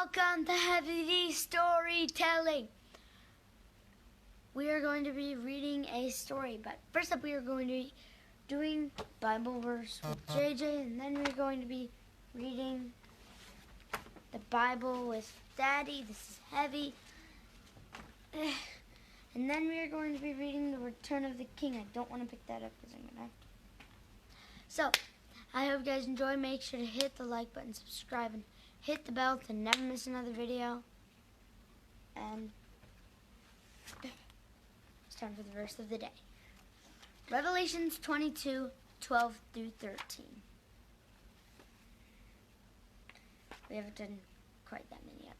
Welcome to Heavy Storytelling. We are going to be reading a story, but first up we are going to be doing Bible verse with JJ, and then we're going to be reading the Bible with Daddy. This is heavy. And then we are going to be reading the Return of the King. I don't want to pick that up because I'm going to have to. So, I hope you guys enjoy. Make sure to hit the like button, subscribe, and hit the bell to never miss another video. And it's time for the verse of the day. Revelations 22:12 through 13. We haven't done quite that many yet.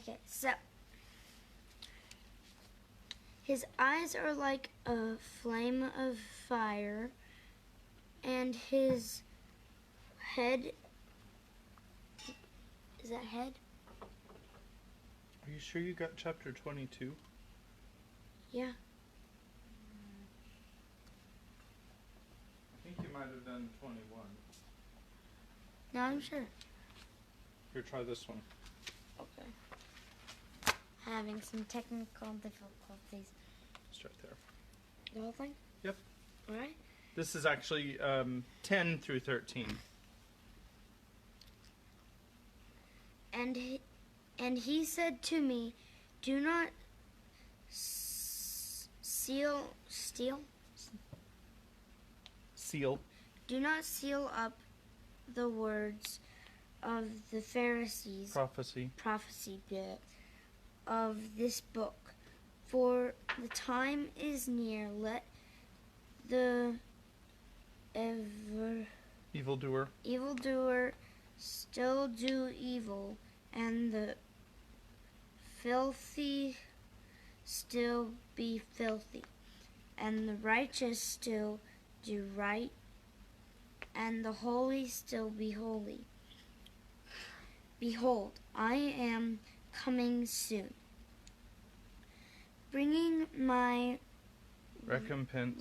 Okay, so his eyes are like a flame of fire, and his head, is that head? Are you sure you got chapter 22? Yeah. I think you might have done 21. No, I'm sure. Here, try this one. Okay. Having some technical difficulties. It's right there. The whole thing? Yep. Alright. This is actually 10 through 13. And he said to me, do not seal. Do not seal up the words of the Pharisees' prophecy bit of this book, for the time is near. Let the evildoer still do evil, and the filthy still be filthy, and the righteous still do right, and the holy still be holy. Behold, I am coming soon, bringing my recompense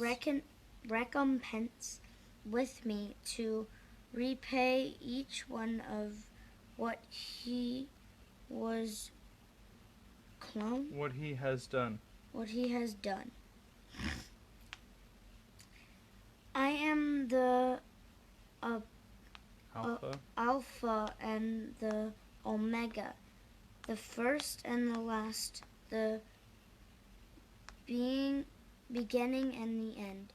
with me to repay each one of what he has done. I am the Alpha and the Omega, the first and the last, the beginning and the end.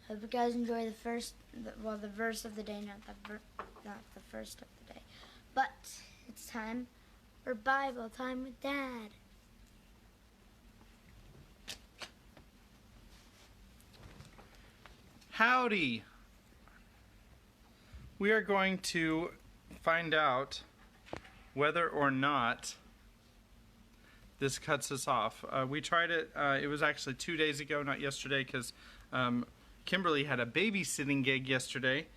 Hope you guys enjoy the verse of the day, not the first of the day. But it's time for Bible time with Dad. Howdy! We are going to find out whether or not this cuts us off. We tried it, it was actually 2 days ago, not yesterday, because Kimberly had a babysitting gig yesterday.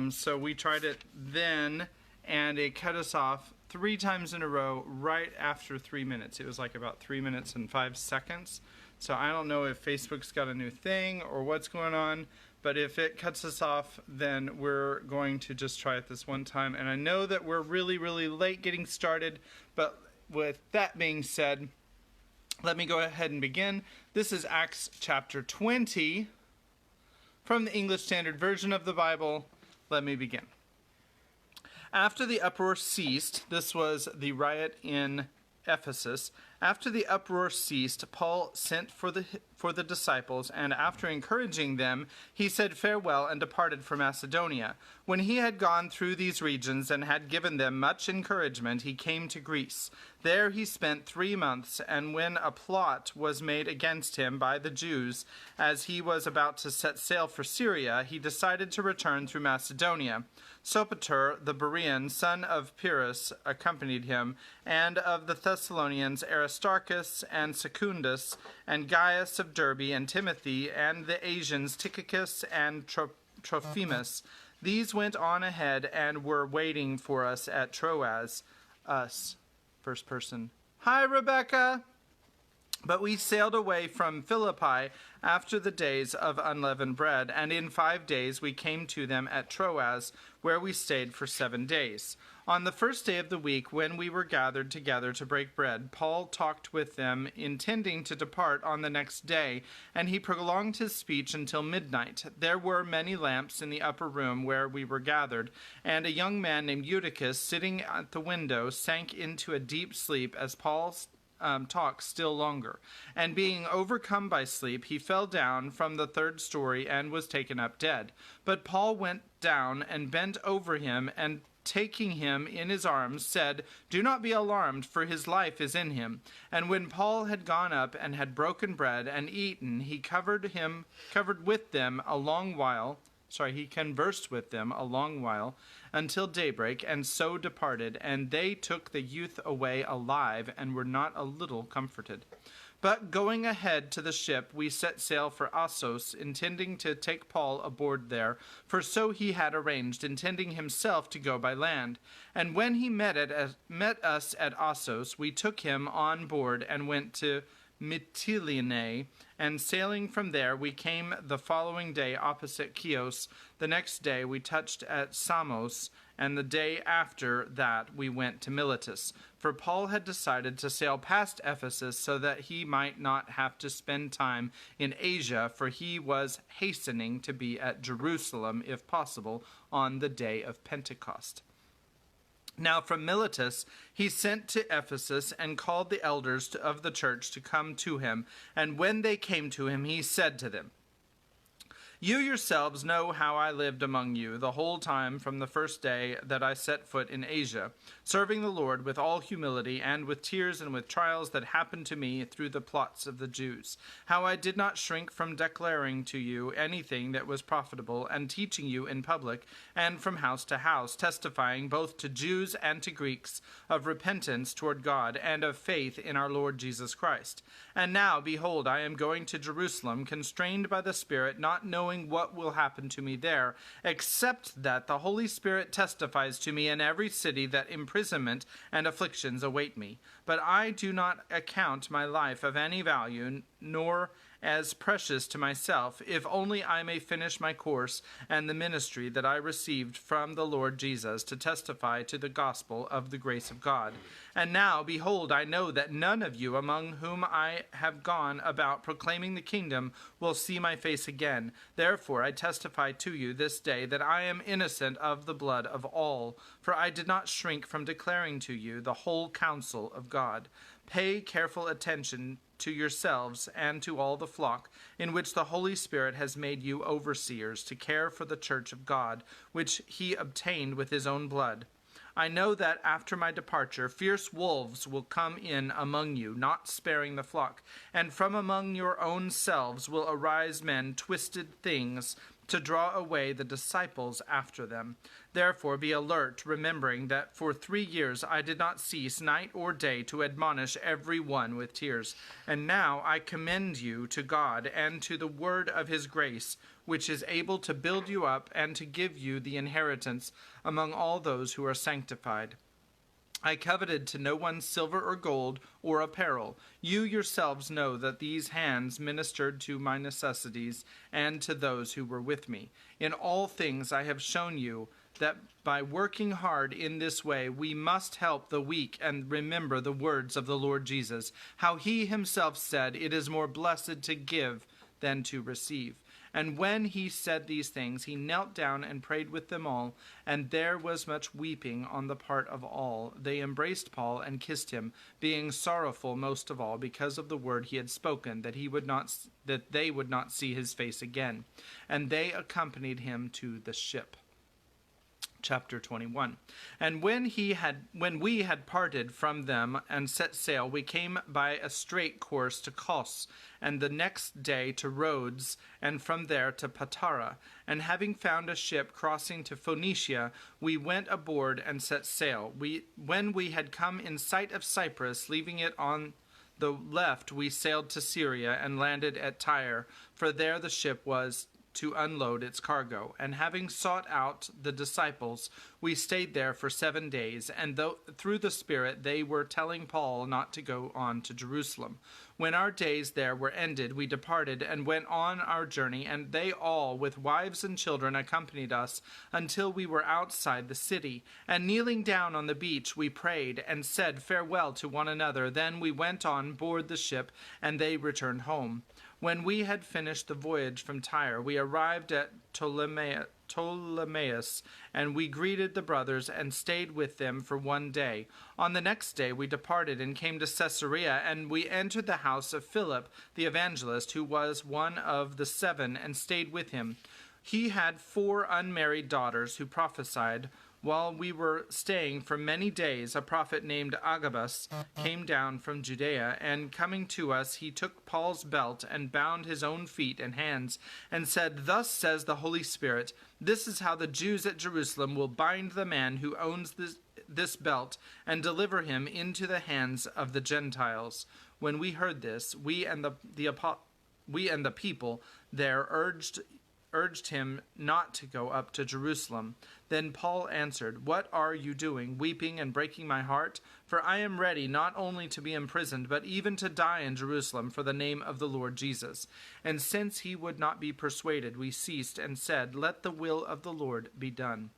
So we tried it then, and it cut us off 3 times in a row right after 3 minutes. It was like about 3 minutes and 5 seconds. So I don't know if Facebook's got a new thing or what's going on, but if it cuts us off, then we're going to just try it this one time. And I know that we're really, really late getting started, but with that being said, let me go ahead and begin. This is Acts chapter 20 from the English Standard Version of the Bible. Let me begin. After the uproar ceased, this was the riot in Ephesus. After the uproar ceased, Paul sent for the disciples, and after encouraging them, he said farewell and departed for Macedonia. When he had gone through these regions and had given them much encouragement, he came to Greece. There he spent 3 months, and when a plot was made against him by the Jews, as he was about to set sail for Syria, he decided to return through Macedonia. Sopater, the Berean, son of Pyrrhus, accompanied him, and of the Thessalonians Aristarchus and Secundus, and Gaius of Derbe, and Timothy, and the Asians Tychicus and Trophimus. These went on ahead and were waiting for us at Troas. Us. First person. Hi, Rebecca! But we sailed away from Philippi after the days of unleavened bread, and in 5 days we came to them at Troas, where we stayed for 7 days. On the first day of the week, when we were gathered together to break bread, Paul talked with them, intending to depart on the next day, and he prolonged his speech until midnight. There were many lamps in the upper room where we were gathered, and a young man named Eutychus, sitting at the window, sank into a deep sleep as Paul talked still longer. And being overcome by sleep, he fell down from the 3rd story and was taken up dead. But Paul went down and bent over him, and taking him in his arms, said, "Do not be alarmed, for his life is in him." And when Paul had gone up and had broken bread and eaten, he conversed with them a long while, until daybreak, and so departed. And they took the youth away alive, and were not a little comforted. But going ahead to the ship, we set sail for Assos, intending to take Paul aboard there, for so he had arranged, intending himself to go by land. And when he met us at Assos, we took him on board and went to Mytilene, and sailing from there we came the following day opposite Chios. The next day we touched at Samos, and the day after that we went to Miletus. For Paul had decided to sail past Ephesus so that he might not have to spend time in Asia, for he was hastening to be at Jerusalem, if possible, on the day of Pentecost. Now from Miletus he sent to Ephesus and called the elders of the church to come to him. And when they came to him, he said to them, "You yourselves know how I lived among you the whole time from the first day that I set foot in Asia, serving the Lord with all humility and with tears and with trials that happened to me through the plots of the Jews. How I did not shrink from declaring to you anything that was profitable, and teaching you in public and from house to house, testifying both to Jews and to Greeks of repentance toward God and of faith in our Lord Jesus Christ. And now, behold, I am going to Jerusalem, constrained by the Spirit, not knowing what will happen to me there, except that the Holy Spirit testifies to me in every city that imprisonment and afflictions await me. But I do not account my life of any value, nor as precious to myself, if only I may finish my course and the ministry that I received from the Lord Jesus, to testify to the gospel of the grace of God. And now, behold, I know that none of you among whom I have gone about proclaiming the kingdom will see my face again. Therefore I testify to you this day that I am innocent of the blood of all, for I did not shrink from declaring to you the whole counsel of God. Pay careful attention to yourselves and to all the flock, in which the Holy Spirit has made you overseers, to care for the church of God, which he obtained with his own blood. I know that after my departure, fierce wolves will come in among you, not sparing the flock, and from among your own selves will arise men twisted things, to draw away the disciples after them. Therefore be alert, remembering that for 3 years I did not cease night or day to admonish every one with tears. And now I commend you to God and to the word of his grace, which is able to build you up and to give you the inheritance among all those who are sanctified. I coveted to no one's silver or gold or apparel. You yourselves know that these hands ministered to my necessities and to those who were with me. In all things I have shown you that by working hard in this way we must help the weak, and remember the words of the Lord Jesus, how he himself said, "It is more blessed to give than to receive." And when he said these things, he knelt down and prayed with them all, and there was much weeping on the part of all. They embraced Paul and kissed him, being sorrowful most of all because of the word he had spoken, that they would not see his face again. And they accompanied him to the ship. Chapter 21. And when we had parted from them and set sail, we came by a straight course to Kos, and the next day to Rhodes, and from there to Patara. And having found a ship crossing to Phoenicia, we went aboard and set sail. When we had come in sight of Cyprus, leaving it on the left, we sailed to Syria and landed at Tyre, for there the ship was to unload its cargo. And having sought out the disciples, we stayed there for 7 days, and through the Spirit they were telling Paul not to go on to Jerusalem. When our days there were ended, we departed and went on our journey, and they all, with wives and children, accompanied us until we were outside the city. And kneeling down on the beach, we prayed and said farewell to one another. Then we went on board the ship, and they returned home. When we had finished the voyage from Tyre, we arrived at Ptolemais, and we greeted the brothers and stayed with them for 1 day. On the next day we departed and came to Caesarea, and we entered the house of Philip the evangelist, who was one of the 7, and stayed with him. He had 4 unmarried daughters who prophesied. While we were staying for many days, a prophet named Agabus came down from Judea, and coming to us, he took Paul's belt and bound his own feet and hands, and said, "Thus says the Holy Spirit, this is how the Jews at Jerusalem will bind the man who owns this belt and deliver him into the hands of the Gentiles." When we heard this, we and the people there urged him not to go up to Jerusalem. Then Paul answered, "What are you doing, weeping and breaking my heart? For I am ready not only to be imprisoned, but even to die in Jerusalem for the name of the Lord Jesus." And since he would not be persuaded, we ceased and said, "Let the will of the Lord be done."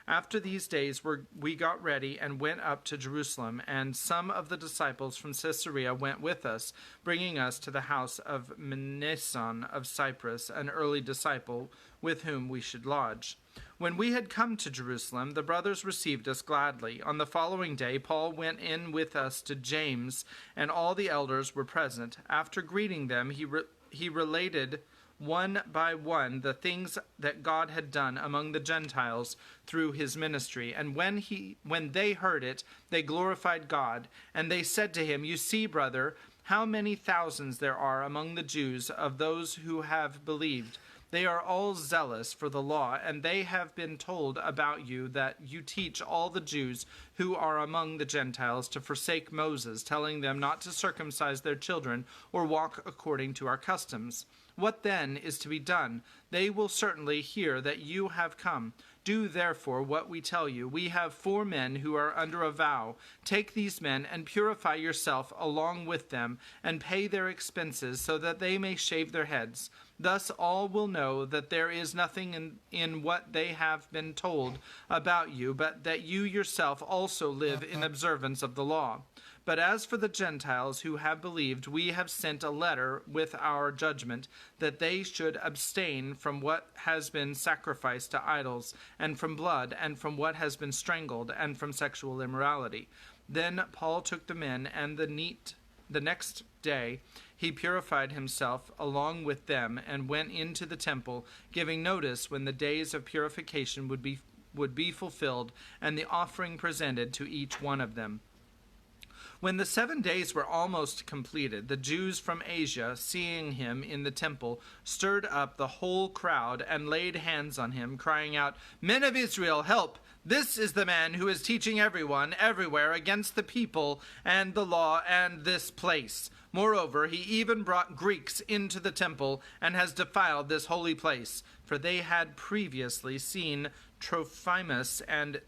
After these days we got ready and went up to Jerusalem, and some of the disciples from Caesarea went with us, bringing us to the house of Mnason of Cyprus, an early disciple, with whom we should lodge. When we had come to Jerusalem, the brothers received us gladly. On the following day, Paul went in with us to James, and all the elders were present. After greeting them, he related one by one the things that God had done among the Gentiles through his ministry. And when they heard it, they glorified God. And they said to him, "You see, brother, how many thousands there are among the Jews of those who have believed. They are all zealous for the law, and they have been told about you that you teach all the Jews who are among the Gentiles to forsake Moses, telling them not to circumcise their children or walk according to our customs. What then is to be done? They will certainly hear that you have come. Do therefore what we tell you. We have 4 men who are under a vow. Take these men and purify yourself along with them, and pay their expenses, so that they may shave their heads. Thus all will know that there is nothing in what they have been told about you, but that you yourself also live in observance of the law. But as for the Gentiles who have believed, we have sent a letter with our judgment, that they should abstain from what has been sacrificed to idols, and from blood, and from what has been strangled, and from sexual immorality." Then Paul took the men, and the next day he purified himself along with them, and went into the temple, giving notice when the days of purification would be fulfilled, and the offering presented to each one of them. When the 7 days were almost completed, the Jews from Asia, seeing him in the temple, stirred up the whole crowd and laid hands on him, crying out, "Men of Israel, help! This is the man who is teaching everyone, everywhere, against the people and the law and this place. Moreover, he even brought Greeks into the temple and has defiled this holy place." For they had previously seen Trophimus and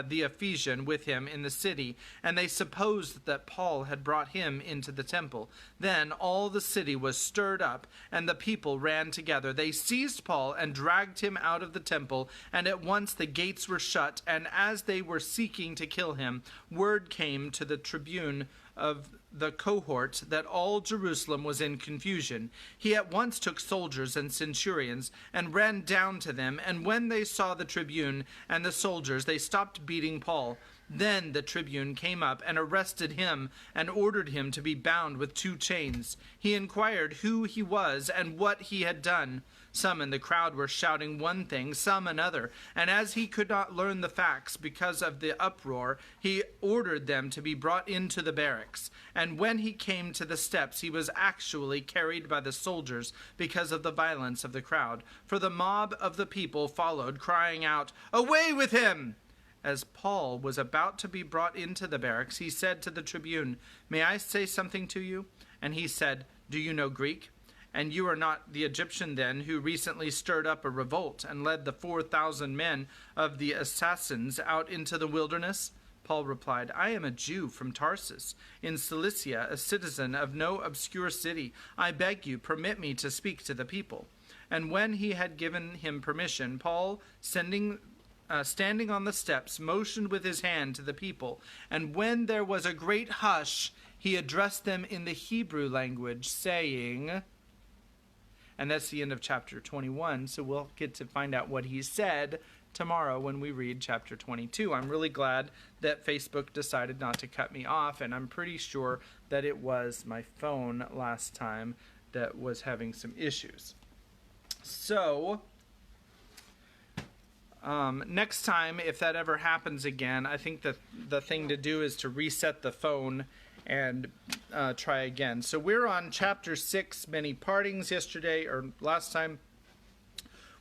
the Ephesian with him in the city, and they supposed that Paul had brought him into the temple. Then all the city was stirred up, and the people ran together. They seized Paul and dragged him out of the temple, and at once the gates were shut, and as they were seeking to kill him, word came to the tribune of the cohort that all Jerusalem was in confusion. He at once took soldiers and centurions and ran down to them, and when they saw the tribune and the soldiers, they stopped beating Paul. Then the tribune came up and arrested him and ordered him to be bound with 2 chains. He inquired who he was and what he had done. Some in the crowd were shouting one thing, some another, and as he could not learn the facts because of the uproar, he ordered them to be brought into the barracks. And when he came to the steps, he was actually carried by the soldiers because of the violence of the crowd. For the mob of the people followed, crying out, "Away with him!" As Paul was about to be brought into the barracks, he said to the tribune, "May I say something to you?" And he said, "Do you know Greek?" And you are not the Egyptian then, who recently stirred up a revolt and led the 4,000 men of the assassins out into the wilderness? Paul replied, I am a Jew from Tarsus, in Cilicia, a citizen of no obscure city. I beg you, permit me to speak to the people. And when he had given him permission, Paul, standing on the steps, motioned with his hand to the people. And when there was a great hush, he addressed them in the Hebrew language, saying... And that's the end of chapter 21, so we'll get to find out what he said tomorrow when we read chapter 22. I'm really glad that Facebook decided not to cut me off, and I'm pretty sure that it was my phone last time that was having some issues. So, next time, if that ever happens again, I think that the thing to do is to reset the phone and try again. So we're on chapter 6, Many Partings. Yesterday, or last time,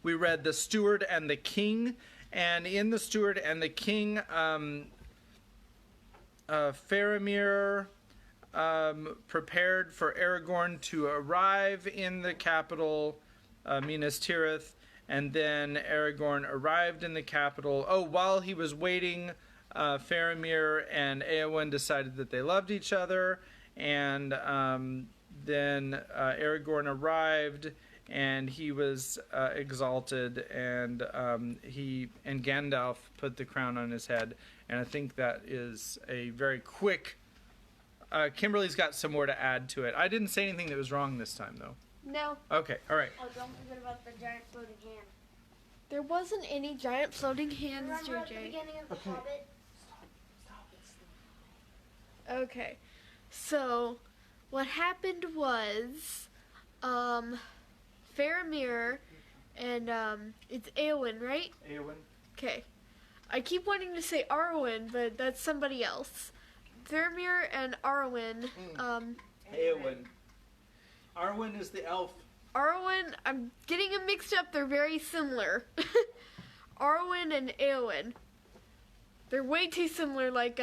we read The Steward and the King. And in The Steward and the King, Faramir prepared for Aragorn to arrive in the capital, Minas Tirith. And then Aragorn arrived in the capital. Oh, while he was waiting... Faramir and Eowyn decided that they loved each other, and then Aragorn arrived, and he was exalted, and Gandalf put the crown on his head. And I think that is a very quick. Kimberly's got some more to add to it. I didn't say anything that was wrong this time, though. No. Okay. All right. Oh, don't forget about the giant floating hand. There wasn't any giant floating hands, Remember at the JJ. beginning of The Hobbit? Okay, so what happened was, Faramir and, it's Eowyn, right? Eowyn. Okay. I keep wanting to say Arwen, but that's somebody else. Faramir and Arwen, Eowyn. Arwen is the elf. Arwen, I'm getting them mixed up, they're very similar. Arwen and Eowyn. They're way too similar, like,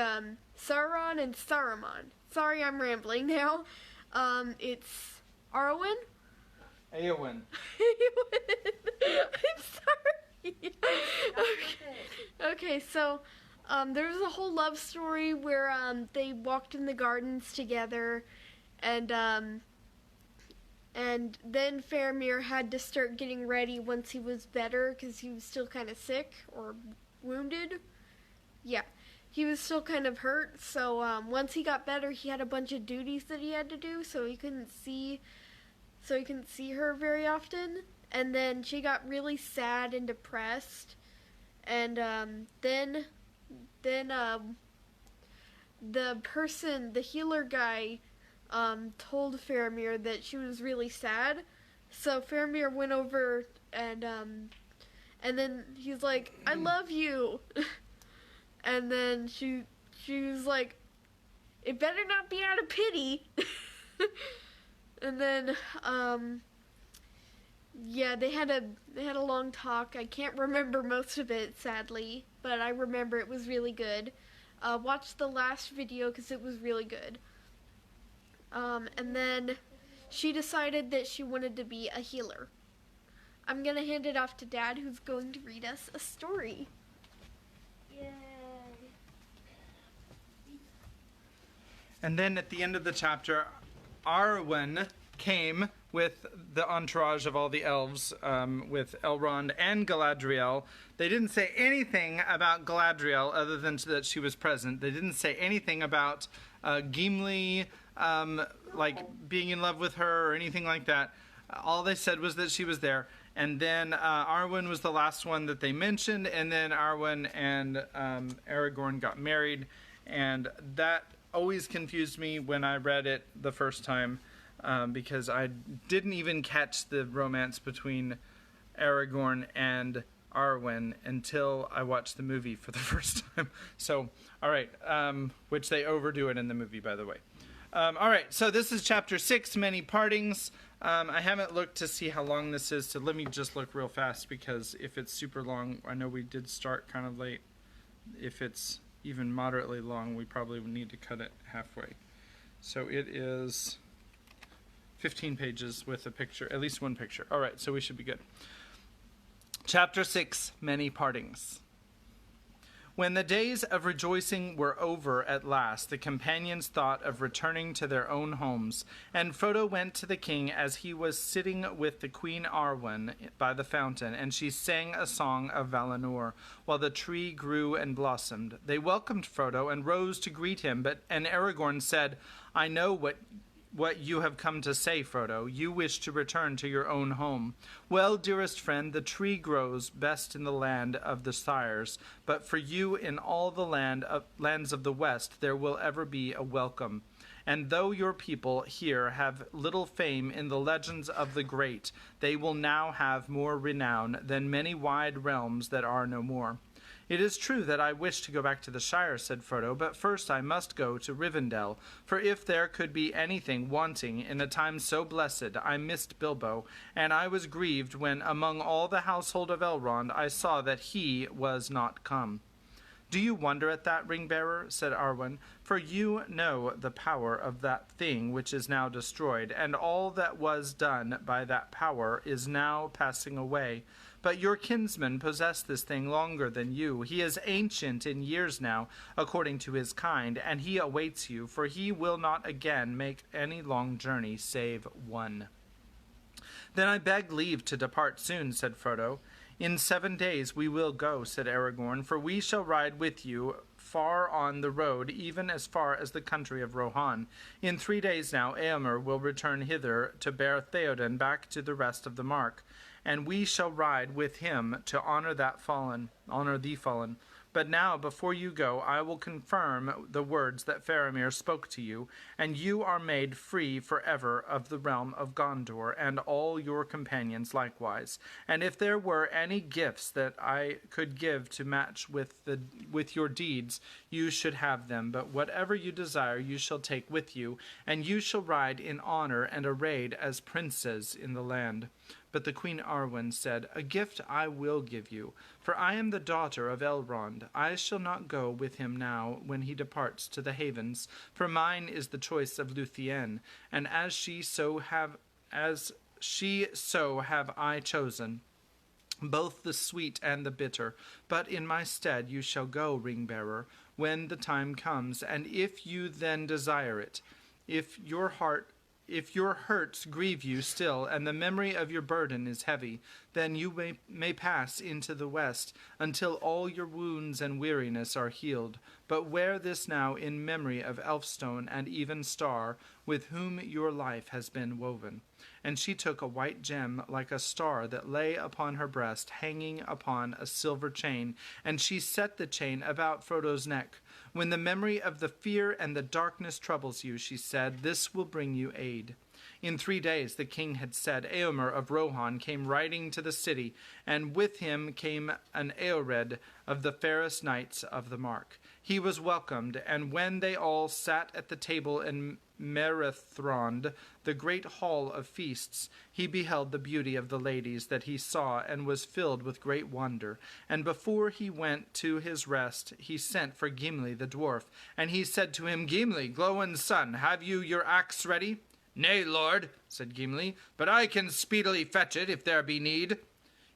Sauron and Saruman. Sorry, I'm rambling now. It's Arwen? Eowyn. I'm sorry. Okay, so, there was a whole love story where, they walked in the gardens together, and then Faramir had to start getting ready once he was better, because he was still kind of sick, or wounded. Yeah, he was still kind of hurt, so once he got better, he had a bunch of duties that he had to do, so he couldn't see her very often. And then she got really sad and depressed, and then the healer guy told Faramir that she was really sad, so Faramir went over and then he's like, I love you. And then she was like, it better not be out of pity. And then, yeah, they had a long talk. I can't remember most of it, sadly, but I remember it was really good. Watch the last video because it was really good. And then she decided that she wanted to be a healer. I'm gonna hand it off to Dad, who's going to read us a story. Yay. And then at the end of the chapter, Arwen came with the entourage of all the elves, with Elrond and Galadriel. They didn't say anything about Galadriel other than that she was present. They didn't say anything about Gimli, like being in love with her or anything like that. All they said was that she was there. And then Arwen was the last one that they mentioned, and then Arwen and Aragorn got married, and that always confused me when I read it the first time, because I didn't even catch the romance between Aragorn and Arwen until I watched the movie for the first time. So, all right, which they overdo it in the movie, by the way. All right, so this is chapter 6, Many Partings. I haven't looked to see how long this is, so let me just look real fast, because if it's super long, I know we did start kind of late. If it's even moderately long, we probably would need to cut it halfway. So it is 15 pages with a picture, at least one picture. All right, so we should be good. Chapter 6, Many Partings. When the days of rejoicing were over at last, the companions thought of returning to their own homes, and Frodo went to the king as he was sitting with the Queen Arwen by the fountain, and she sang a song of Valinor, while the tree grew and blossomed. They welcomed Frodo and rose to greet him, and Aragorn said, "I know what you have come to say, Frodo. You wish to return to your own home. Well, dearest friend, the tree grows best in the land of the sires, but for you in all the lands of the west there will ever be a welcome. And though your people here have little fame in the legends of the great, they will now have more renown than many wide realms that are no more. It is true that I wish to go back to the Shire," said Frodo, "but first I must go to Rivendell, for if there could be anything wanting in a time so blessed, I missed Bilbo, and I was grieved when among all the household of Elrond I saw that he was not come." "Do you wonder at that, Ring-bearer?" said Arwen, "for you know the power of that thing which is now destroyed, and all that was done by that power is now passing away. But your kinsman possessed this thing longer than you. He is ancient in years now, according to his kind, and he awaits you, for he will not again make any long journey save one." "Then I beg leave to depart soon," said Frodo. "In 7 days we will go," said Aragorn, "for we shall ride with you far on the road, even as far as the country of Rohan. In 3 days now Éomer will return hither to bear Theoden back to the rest of the Mark, and we shall ride with him to honor the fallen. But now, before you go, I will confirm the words that Faramir spoke to you, and you are made free forever of the realm of Gondor, and all your companions likewise. And if there were any gifts that I could give to match with your deeds, you should have them. But whatever you desire you shall take with you, and you shall ride in honor and arrayed as princes in the land." But the Queen Arwen said, "A gift I will give you, for I am the daughter of Elrond. I shall not go with him now when he departs to the havens, for mine is the choice of Luthien, and as she so have I chosen, both the sweet and the bitter. But in my stead you shall go, Ring-bearer, when the time comes, and if you then desire it, if your hurts grieve you still, and the memory of your burden is heavy, then you may pass into the west, until all your wounds and weariness are healed. But wear this now in memory of Elfstone and Even Star, with whom your life has been woven." And she took a white gem like a star that lay upon her breast, hanging upon a silver chain, and she set the chain about Frodo's neck. "When the memory of the fear and the darkness troubles you," she said, "this will bring you aid." In 3 days, the king had said, Éomer of Rohan came riding to the city, and with him came an Eored of the fairest knights of the Mark. He was welcomed, and when they all sat at the table in Merethrond, the great hall of feasts, he beheld the beauty of the ladies that he saw, and was filled with great wonder. And before he went to his rest, he sent for Gimli the dwarf, and he said to him, "Gimli, Glóin's son, have you your axe ready?" "Nay, lord," said Gimli, "but I can speedily fetch it if there be need."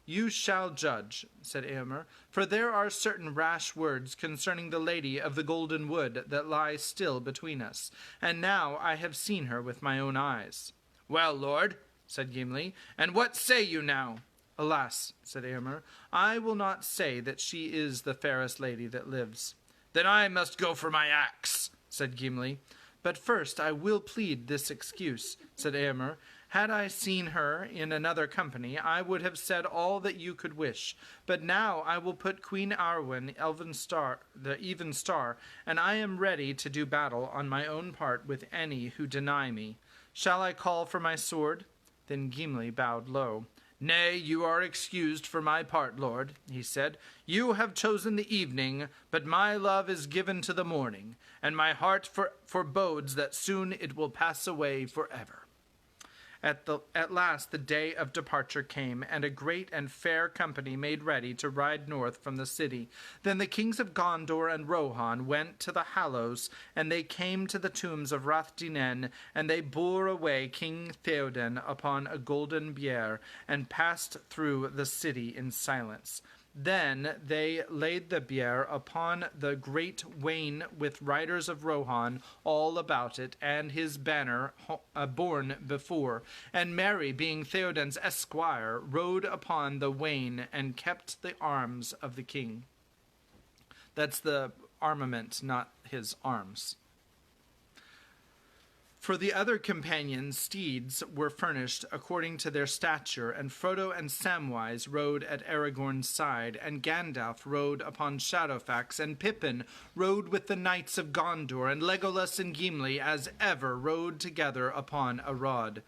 "You shall judge," said Éomer, "for there are certain rash words concerning the Lady of the Golden Wood that lie still between us, and now I have seen her with my own eyes." "Well, lord," said Gimli, "and what say you now?" "Alas," said Éomer, "I will not say that she is the fairest lady that lives." "Then I must go for my axe," said Gimli. "But first I will plead this excuse," said Éomer. "Had I seen her in another company, I would have said all that you could wish. But now I will put Queen Arwen, the Even Star, and I am ready to do battle on my own part with any who deny me. Shall I call for my sword?" Then Gimli bowed low. "Nay, you are excused for my part, lord," he said. "You have chosen the evening, but my love is given to the morning, and my heart forebodes that soon it will pass away forever." At last the day of departure came, and a great and fair company made ready to ride north from the city. Then the kings of Gondor and Rohan went to the Hallows, and they came to the tombs of Rath-Dinen, and they bore away King Theoden upon a golden bier, and passed through the city in silence. Then they laid the bier upon the great wain with riders of Rohan all about it, and his banner borne before. And Merry, being Theoden's esquire, rode upon the wain and kept the arms of the king. That's the armament, not his arms. For the other companions, steeds were furnished according to their stature, and Frodo and Samwise rode at Aragorn's side, and Gandalf rode upon Shadowfax, and Pippin rode with the knights of Gondor, and Legolas and Gimli as ever rode together upon a rod.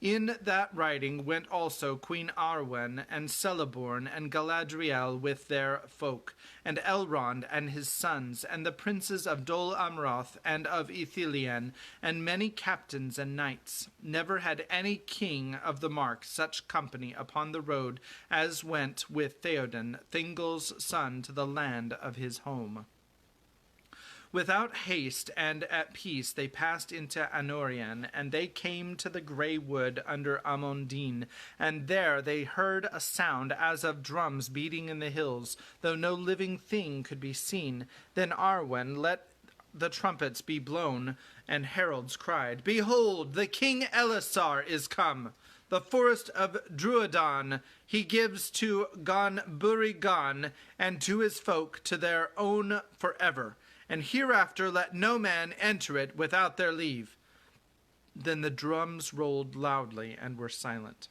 In that riding went also Queen Arwen and Celeborn and Galadriel with their folk, and Elrond and his sons, and the princes of Dol Amroth and of Ithilien, and many captains and knights. Never had any king of the Mark such company upon the road as went with Theoden, Thingol's son, to the land of his home. Without haste and at peace they passed into Anorian, and they came to the grey wood under Amondine, and there they heard a sound as of drums beating in the hills, though no living thing could be seen. Then Arwen let the trumpets be blown, and heralds cried, "Behold, the King Elisar is come! The forest of Druadan he gives to Gon-Burigan, and to his folk, to their own forever. And hereafter let no man enter it without their leave." Then the drums rolled loudly and were silent.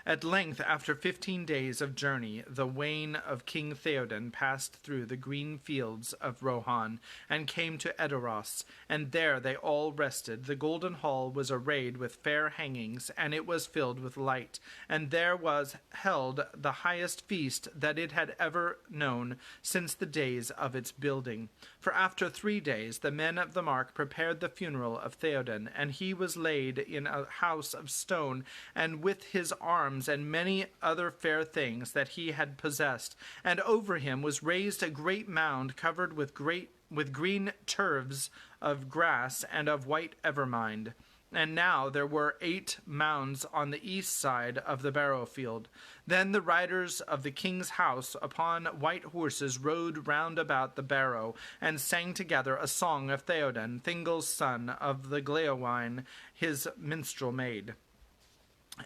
At length, after 15 days of journey, the wain of King Theoden passed through the green fields of Rohan, and came to Edoras, and there they all rested. The golden hall was arrayed with fair hangings, and it was filled with light, and there was held the highest feast that it had ever known since the days of its building. For after 3 days the men of the Mark prepared the funeral of Theoden, and he was laid in a house of stone, and with his arms and many other fair things that he had possessed. And over him was raised a great mound covered with green turves of grass and of white evermind. And now there were 8 mounds on the east side of the barrow field. Then the riders of the king's house upon white horses rode round about the barrow, and sang together a song of Theoden, Thingol's son, of the Gleowine, his minstrel maid.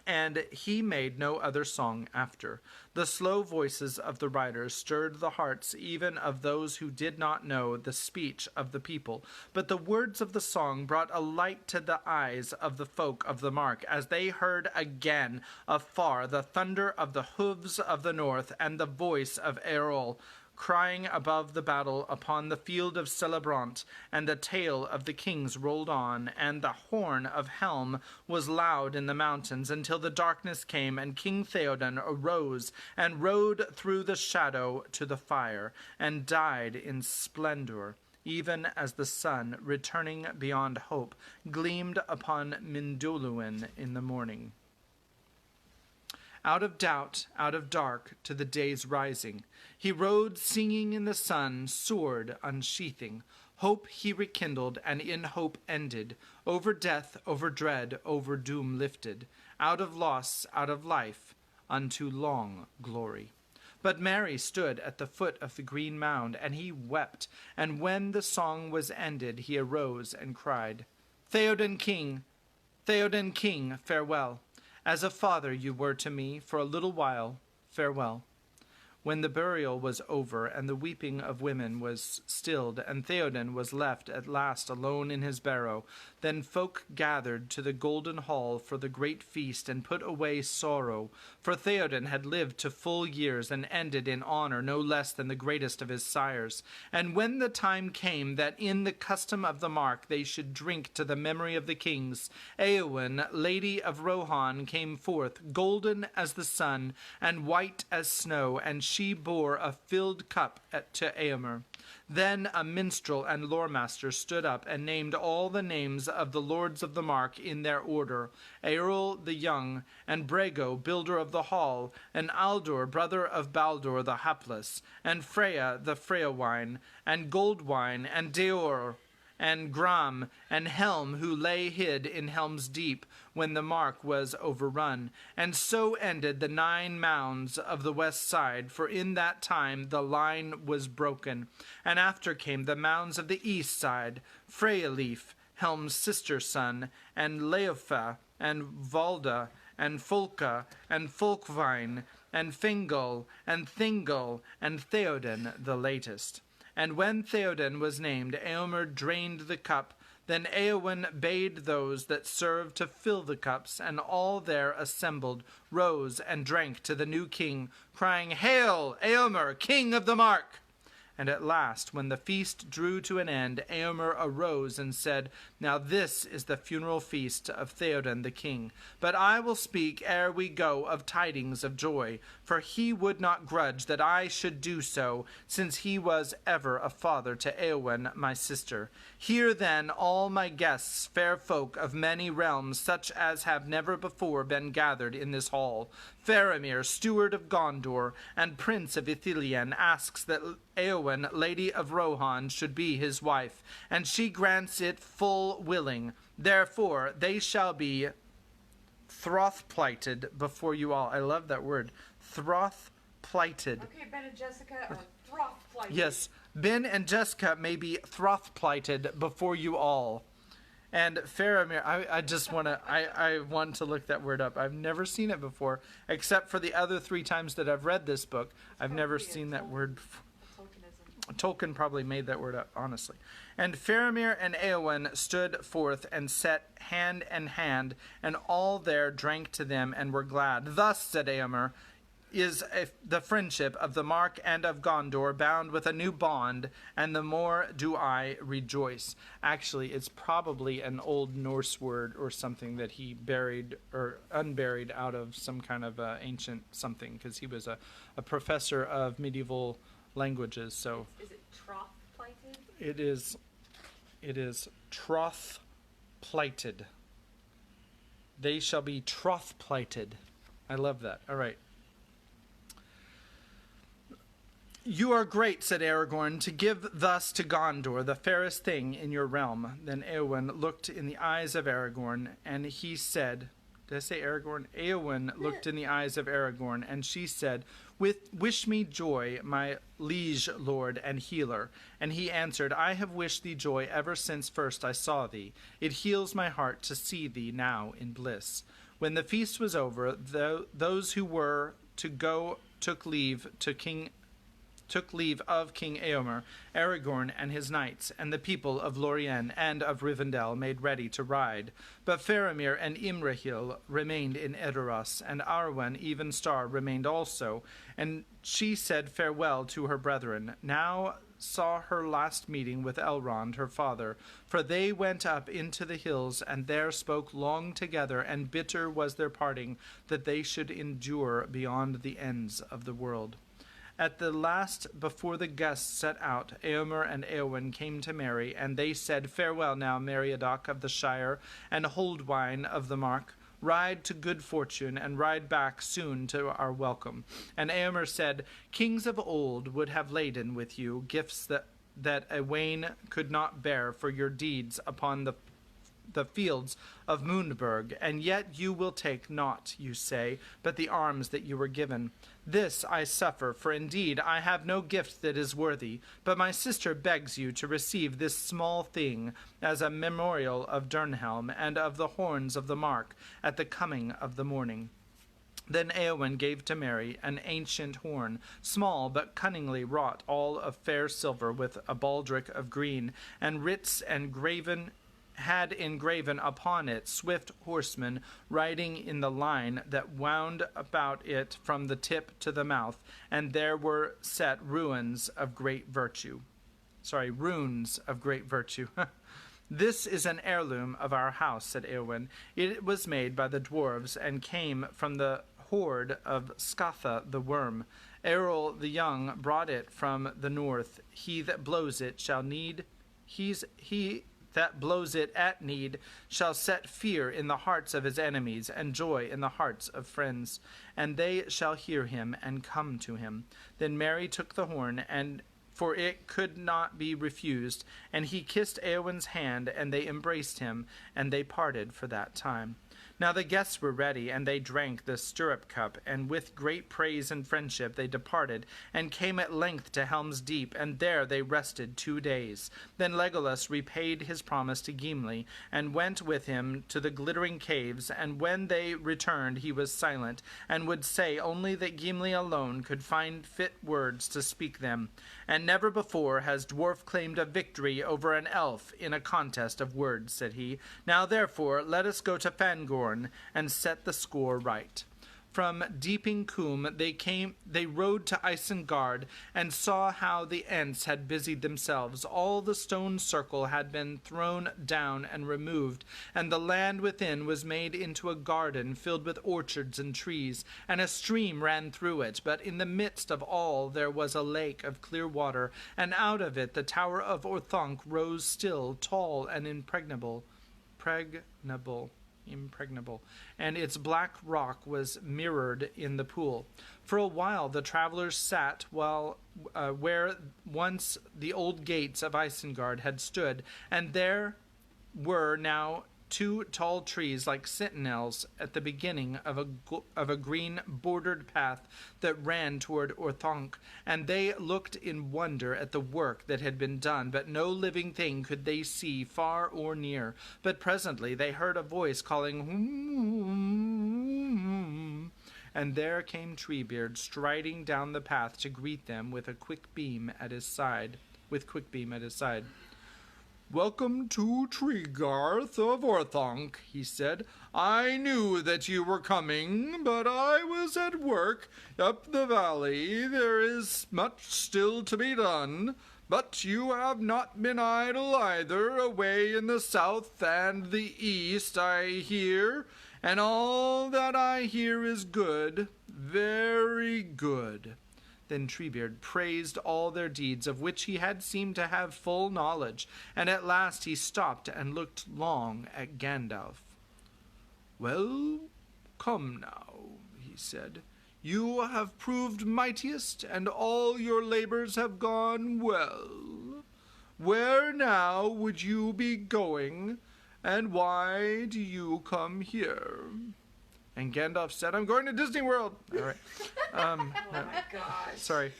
And he made no other song after. The slow voices of the riders stirred the hearts even of those who did not know the speech of the people. But the words of the song brought a light to the eyes of the folk of the Mark, as they heard again afar the thunder of the hoofs of the north, and the voice of Eorl, crying above the battle upon the field of Celebrant, and the tale of the kings rolled on, and the horn of Helm was loud in the mountains, until the darkness came, and King Theoden arose, and rode through the shadow to the fire, and died in splendor, even as the sun, returning beyond hope, gleamed upon Mindoluin in the morning. Out of doubt, out of dark, to the day's rising, he rode singing in the sun, sword unsheathing. Hope he rekindled, and in hope ended, over death, over dread, over doom lifted, out of loss, out of life, unto long glory. But Merry stood at the foot of the green mound, and he wept, and when the song was ended, he arose and cried, Theoden King, farewell. As a father you were to me, for a little while, farewell. When the burial was over, and the weeping of women was stilled, and Theoden was left at last alone in his barrow, then folk gathered to the golden hall for the great feast, and put away sorrow. For Theoden had lived to full years, and ended in honor no less than the greatest of his sires. And when the time came that in the custom of the Mark they should drink to the memory of the kings, Eowyn, lady of Rohan, came forth, golden as the sun, and white as snow, and she bore a filled cup to Eomer. Then a minstrel and lore-master stood up and named all the names of the lords of the mark in their order: Eorl the young, and Brego, builder of the hall, and Aldur, brother of Baldur the hapless, and Freya the Freywine, and Goldwine, and Deor, and Gram, and Helm, who lay hid in Helm's Deep when the mark was overrun. And so ended the 9 mounds of the west side, for in that time the line was broken. And after came the mounds of the east side: Freyaleif, Helm's sister son, and Leofa, and Valda, and Folka, and Folkvine, and Fingol, and Thingol, and Theoden the latest. And when Theoden was named, Eomer drained the cup. Then Eowyn bade those that served to fill the cups, and all there assembled rose and drank to the new king, crying, "Hail, Eomer, king of the mark!" And at last, when the feast drew to an end, Eomer arose and said, "Now this is the funeral feast of Theoden the king. But I will speak ere we go of tidings of joy, for he would not grudge that I should do so, since he was ever a father to Eowyn my sister. Hear then all my guests, fair folk of many realms, such as have never before been gathered in this hall. Faramir, steward of Gondor, and prince of Ithilien, asks that Eowyn, lady of Rohan, should be his wife, and she grants it full willing. Therefore they shall be throth-plighted before you all." I love that word, throth-plighted. Okay, Ben and Jessica are throth-plighted. Yes, Ben and Jessica may be throth-plighted before you all. And Faramir, I just want to, I want to look that word up. I've never seen it before, except for the other 3 times that I've read this book. I've never seen that word before. Tolkien probably made that word up, honestly. And Faramir and Eowyn stood forth and set hand in hand, and all there drank to them and were glad. "Thus," said Eomer, "is the friendship of the Mark and of Gondor bound with a new bond, and the more do I rejoice." Actually, it's probably an old Norse word or something that he buried or unburied out of some kind of ancient something, because he was a professor of medieval languages. So Is it troth-plighted? it is troth-plighted. They shall be troth-plighted. I love that. All right. "You are great," said Aragorn, "to give thus to Gondor the fairest thing in your realm." Then Eowyn looked in the eyes of Aragorn, and he said, did I say Aragorn? Eowyn looked in the eyes of Aragorn, and she said, "Wish me joy, my liege lord and healer." And he answered, "I have wished thee joy ever since first I saw thee. It heals my heart to see thee now in bliss." When the feast was over, those who were to go took leave of King Eomer, Aragorn and his knights, and the people of Lorien and of Rivendell made ready to ride. But Faramir and Imrahil remained in Edoras, and Arwen, even Star, remained also. And she said farewell to her brethren. Now saw her last meeting with Elrond, her father, for they went up into the hills, and there spoke long together, and bitter was their parting, that they should endure beyond the ends of the world. At the last, before the guests set out, Eomer and Eowyn came to Merry, and they said, "Farewell now, Meriadoc of the Shire, and Holdwine of the Mark. Ride to good fortune, and ride back soon to our welcome." And Eomer said, "Kings of old would have laden with you gifts that Ewain could not bear for your deeds upon the fields of Mundburg, and yet you will take naught, you say, but the arms that you were given. This I suffer, for indeed I have no gift that is worthy, but my sister begs you to receive this small thing as a memorial of Durnhelm and of the horns of the Mark at the coming of the morning." Then Eowyn gave to Merry an ancient horn, small but cunningly wrought, all of fair silver, with a baldric of green, and writs had engraven upon it swift horsemen riding in the line that wound about it from the tip to the mouth, and there were set runes of great virtue. "This is an heirloom of our house," said Eowyn. "It was made by the dwarves, and came from the hoard of Scatha the worm. Errol the young brought it from the north. He that blows it shall need. He that blows it at need shall set fear in the hearts of his enemies and joy in the hearts of friends. And they shall hear him and come to him. Then Merry took the horn, and for it could not be refused, and he kissed Eowyn's hand, and they embraced him, and they parted for that time. Now the guests were ready, and they drank the stirrup cup, and with great praise and friendship they departed, and came at length to Helm's Deep, and there they rested 2 days. Then Legolas repaid his promise to Gimli, and went with him to the glittering caves, and when they returned he was silent, and would say only that Gimli alone could find fit words to speak them. And never before has dwarf claimed a victory over an elf in a contest of words, said he. Now therefore let us go to Fangorn and set the score right. From Deeping Coombe they rode to Isengard, and saw how the Ents had busied themselves. All the stone circle had been thrown down and removed, and the land within was made into a garden filled with orchards and trees, and a stream ran through it. But in the midst of all there was a lake of clear water, and out of it the tower of Orthanc rose still, tall and impregnable, and its black rock was mirrored in the pool. For a while the travelers sat where once the old gates of Isengard had stood, and there were now 2 tall trees like sentinels at the beginning of a green bordered path that ran toward Orthanc, and they looked in wonder at the work that had been done, but no living thing could they see far or near. But presently they heard a voice calling, "Hum," and there came Treebeard striding down the path to greet them with quick beam at his side. "Welcome to Treegarth of Orthanc," he said. "I knew that you were coming, but I was at work up the valley. There is much still to be done, but you have not been idle either. Away in the south and the east I hear, and all that I hear is good, very good." Then Treebeard praised all their deeds, of which he had seemed to have full knowledge, and at last he stopped and looked long at Gandalf. "Well, come now," he said. "You have proved mightiest, and all your labors have gone well. Where now would you be going, and why do you come here?" And Gandalf said, "I'm going to Disney World." All right. Oh my gosh. Sorry.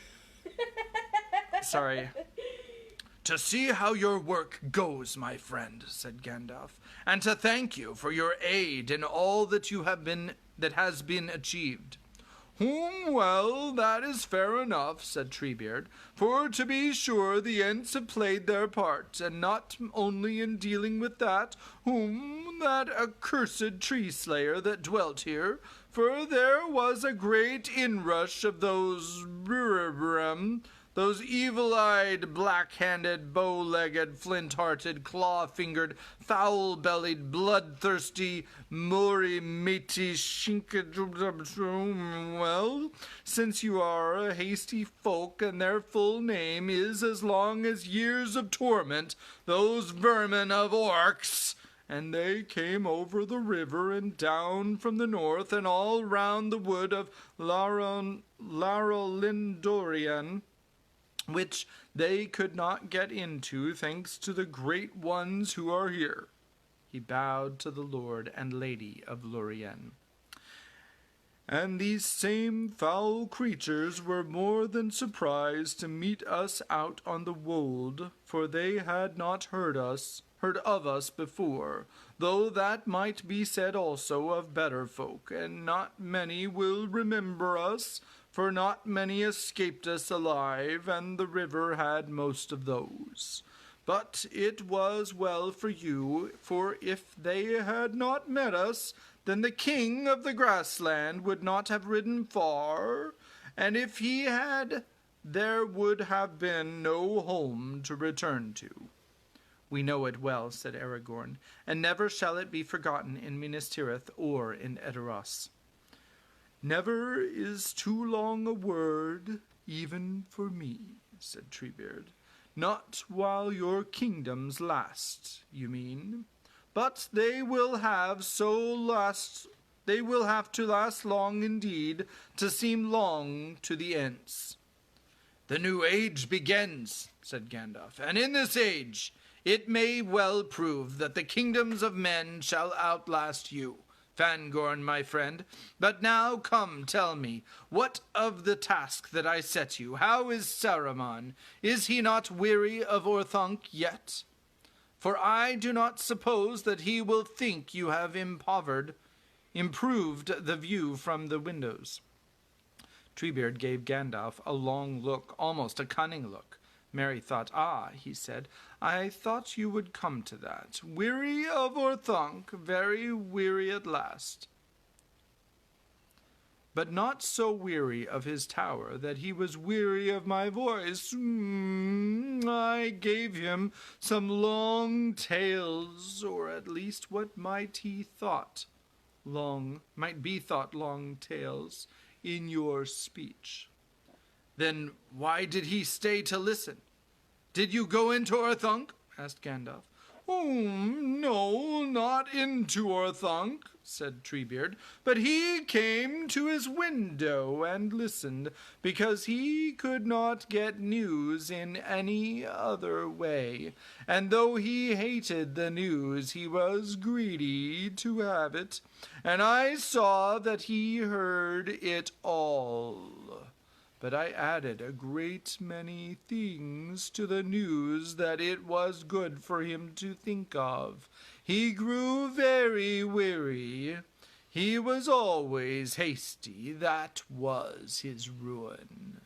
"To see how your work goes, my friend," said Gandalf, "and to thank you for your aid in all that has been achieved." Well, that is fair enough," said Treebeard, "for to be sure the Ents have played their part, and not only in dealing with that accursed tree-slayer that dwelt here, for there was a great inrush of those evil-eyed, black-handed, bow-legged, flint-hearted, claw-fingered, foul-bellied, bloodthirsty, mori-mati Well, since you are a hasty folk, and their full name is as long as years of torment, those vermin of orcs, and they came over the river and down from the north and all round the wood of Larolindorian, which they could not get into, thanks to the great ones who are here." He bowed to the Lord and Lady of Lorien. "And these same foul creatures were more than surprised to meet us out on the wold, for they had not heard of us before, though that might be said also of better folk, and not many will remember us, for not many escaped us alive, and the river had most of those. But it was well for you, for if they had not met us, then the king of the grassland would not have ridden far, and if he had, there would have been no home to return to." "We know it well," said Aragorn, "and never shall it be forgotten in Minas Tirith or in Edoras." Never is too long a word, even for me, said Treebeard. Not while your kingdoms last, you mean. But they will have to last long indeed, to seem long to the ends. The new age begins, said Gandalf, and in this age it may well prove that the kingdoms of men shall outlast you, Fangorn, my friend. But now come, tell me, what of the task that I set you? How is Saruman? Is he not weary of Orthanc yet? For I do not suppose that he will think you have improved the view from the windows. Treebeard gave Gandalf a long look, almost a cunning look. Merry thought, "Ah," he said, "I thought you would come to that. Weary of Orthanc, very weary at last." But not so weary of his tower that he was weary of my voice. I gave him some long tales, or at least what might be thought long tales, in your speech. Then why did he stay to listen? Did you go into Orthanc? Asked Gandalf. Oh, no, not into Orthanc, said Treebeard, but he came to his window and listened, because he could not get news in any other way, and though he hated the news, he was greedy to have it, and I saw that he heard it all. But I added a great many things to the news that it was good for him to think of. He grew very weary. He was always hasty. That was his ruin.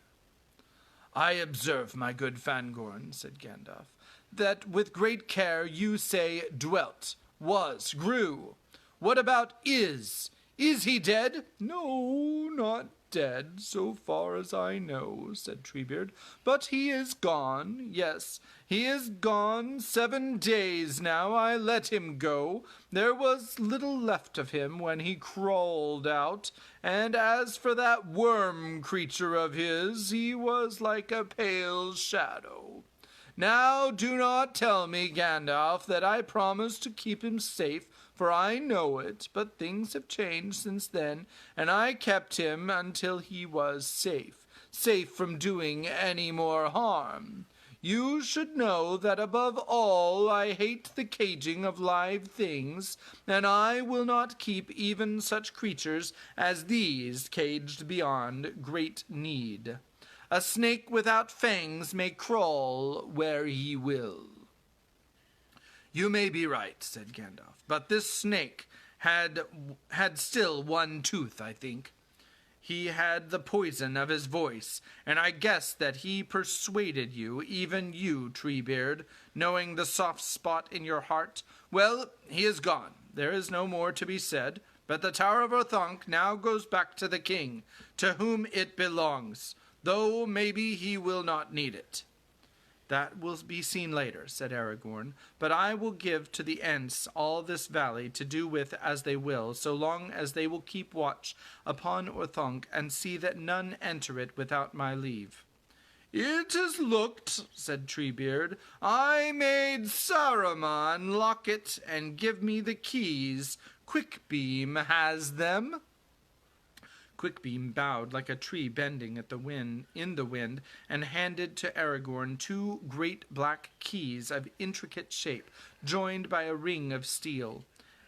I observe, my good Fangorn, said Gandalf, that with great care you say dwelt, was, grew. What about is? Is he dead? No, not dead, so far as I know, said Treebeard. But he is gone, yes, he is gone 7 days now. I let him go. There was little left of him when he crawled out, and as for that worm creature of his, he was like a pale shadow. Now do not tell me, Gandalf, that I promised to keep him safe, for I know it, but things have changed since then, and I kept him until he was safe from doing any more harm. You should know that above all I hate the caging of live things, and I will not keep even such creatures as these caged beyond great need. A snake without fangs may crawl where he will. You may be right, said Gandalf, but this snake had still one tooth, I think. He had the poison of his voice, and I guess that he persuaded you, even you, Treebeard, knowing the soft spot in your heart. Well, he is gone. There is no more to be said, but the Tower of Orthanc now goes back to the king, to whom it belongs, though maybe he will not need it. That will be seen later, said Aragorn, but I will give to the Ents all this valley to do with as they will, so long as they will keep watch upon Orthanc and see that none enter it without my leave. It is looked, said Treebeard. I made Saruman lock it and give me the keys. Quickbeam has them. Quickbeam bowed like a tree bending in the wind, and handed to Aragorn 2 great black keys of intricate shape, joined by a ring of steel.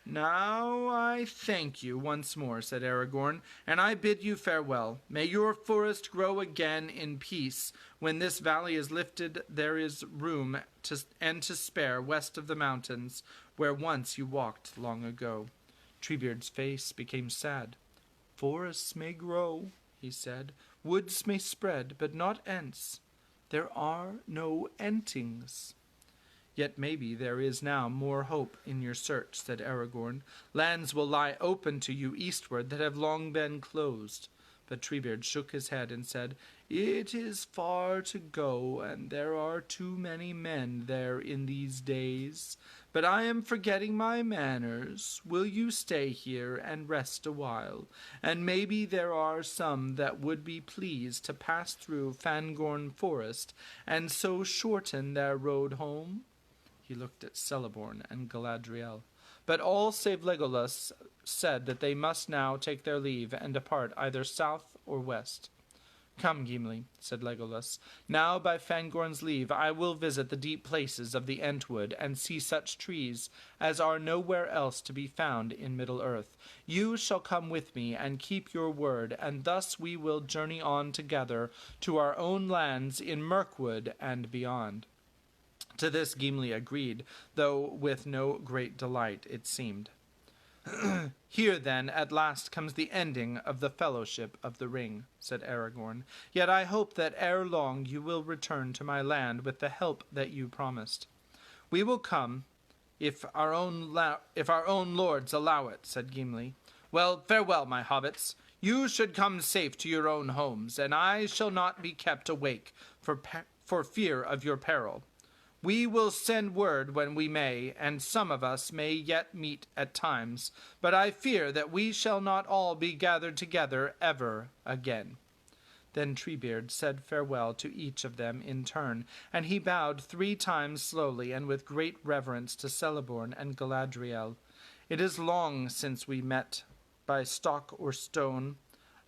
Now I thank you once more, said Aragorn, and I bid you farewell. May your forest grow again in peace. When this valley is lifted, there is room to spare west of the mountains, where once you walked long ago. Treebeard's face became sad. Forests may grow, he said, woods may spread, but not Ents. There are no Entings. Yet maybe there is now more hope in your search, said Aragorn. Lands will lie open to you eastward that have long been closed. But Treebeard shook his head and said, "It is far to go, and there are too many men there in these days. But I am forgetting my manners. Will you stay here and rest a while? And maybe there are some that would be pleased to pass through Fangorn Forest, and so shorten their road home?" He looked at Celeborn and Galadriel. But all save Legolas said that they must now take their leave and depart either south or west. "Come, Gimli," said Legolas. "Now by Fangorn's leave I will visit the deep places of the Entwood and see such trees as are nowhere else to be found in Middle-earth. You shall come with me and keep your word, and thus we will journey on together to our own lands in Mirkwood and beyond." To this Gimli agreed, though with no great delight, it seemed. "Here, then, at last comes the ending of the Fellowship of the Ring," said Aragorn. "Yet I hope that ere long you will return to my land with the help that you promised." "We will come, if our own lords allow it," said Gimli. "Well, farewell, my hobbits. You should come safe to your own homes, and I shall not be kept awake for fear of your peril. We will send word when we may, and some of us may yet meet at times, but I fear that we shall not all be gathered together ever again." Then Treebeard said farewell to each of them in turn, and he bowed 3 times slowly and with great reverence to Celeborn and Galadriel. "It is long since we met by stock or stone.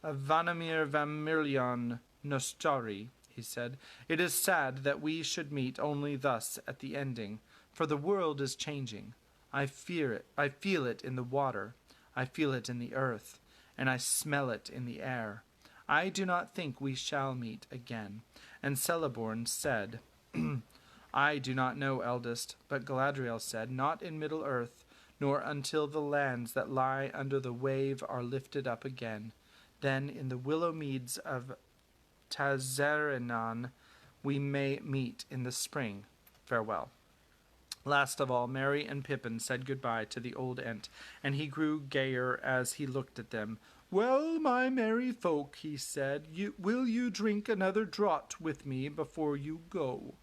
Vanamir Vamirlion Nostari," he said. "It is sad that we should meet only thus at the ending, for the world is changing. I feel it in the water, I feel it in the earth, and I smell it in the air. I do not think we shall meet again." And Celeborn said, "I do not know, eldest," but Galadriel said, "Not in Middle-earth, nor until the lands that lie under the wave are lifted up again. Then in the willow meads of Tazaranan we may meet in the spring. Farewell." Last of all, Merry and Pippin said goodbye to the old Ent, and he grew gayer as he looked at them. "Well, my merry folk," he said, will you drink another draught with me before you go?"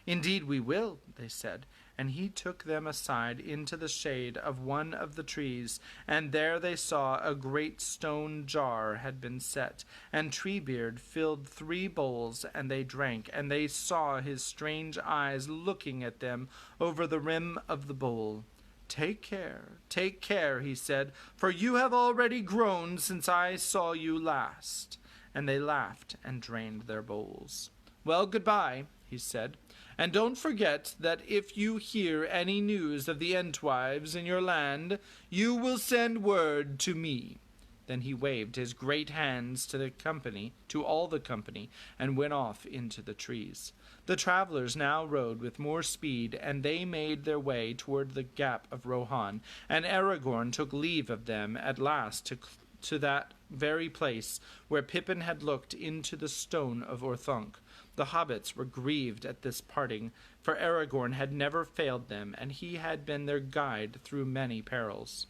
"Indeed we will," they said, and he took them aside into the shade of one of the trees, and there they saw a great stone jar had been set, and Treebeard filled 3 bowls, and they drank, and they saw his strange eyes looking at them over the rim of the bowl. Take care," he said, "for you have already grown since I saw you last." And they laughed and drained their bowls. "Well, goodbye," he said. "And don't forget that if you hear any news of the Entwives in your land, you will send word to me." Then he waved his great hands to all the company, and went off into the trees. The travelers now rode with more speed, and they made their way toward the Gap of Rohan, and Aragorn took leave of them at last to that very place where Pippin had looked into the stone of Orthanc. The hobbits were grieved at this parting, for Aragorn had never failed them, and he had been their guide through many perils.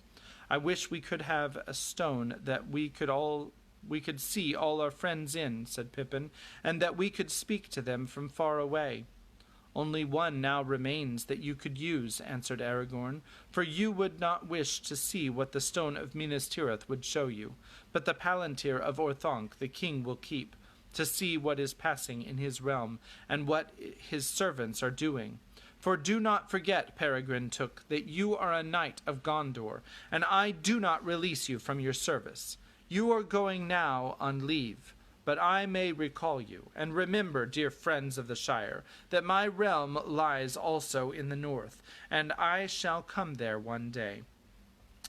"I wish we could have a stone that we could see all our friends in," said Pippin, "and that we could speak to them from far away." "Only one now remains that you could use," answered Aragorn, "for you would not wish to see what the stone of Minas Tirith would show you, but the Palantir of Orthanc the king will keep, to see what is passing in his realm, and what his servants are doing. For do not forget, Peregrine Took, that you are a knight of Gondor, and I do not release you from your service. You are going now on leave, but I may recall you. And remember, dear friends of the Shire, that my realm lies also in the north, and I shall come there one day."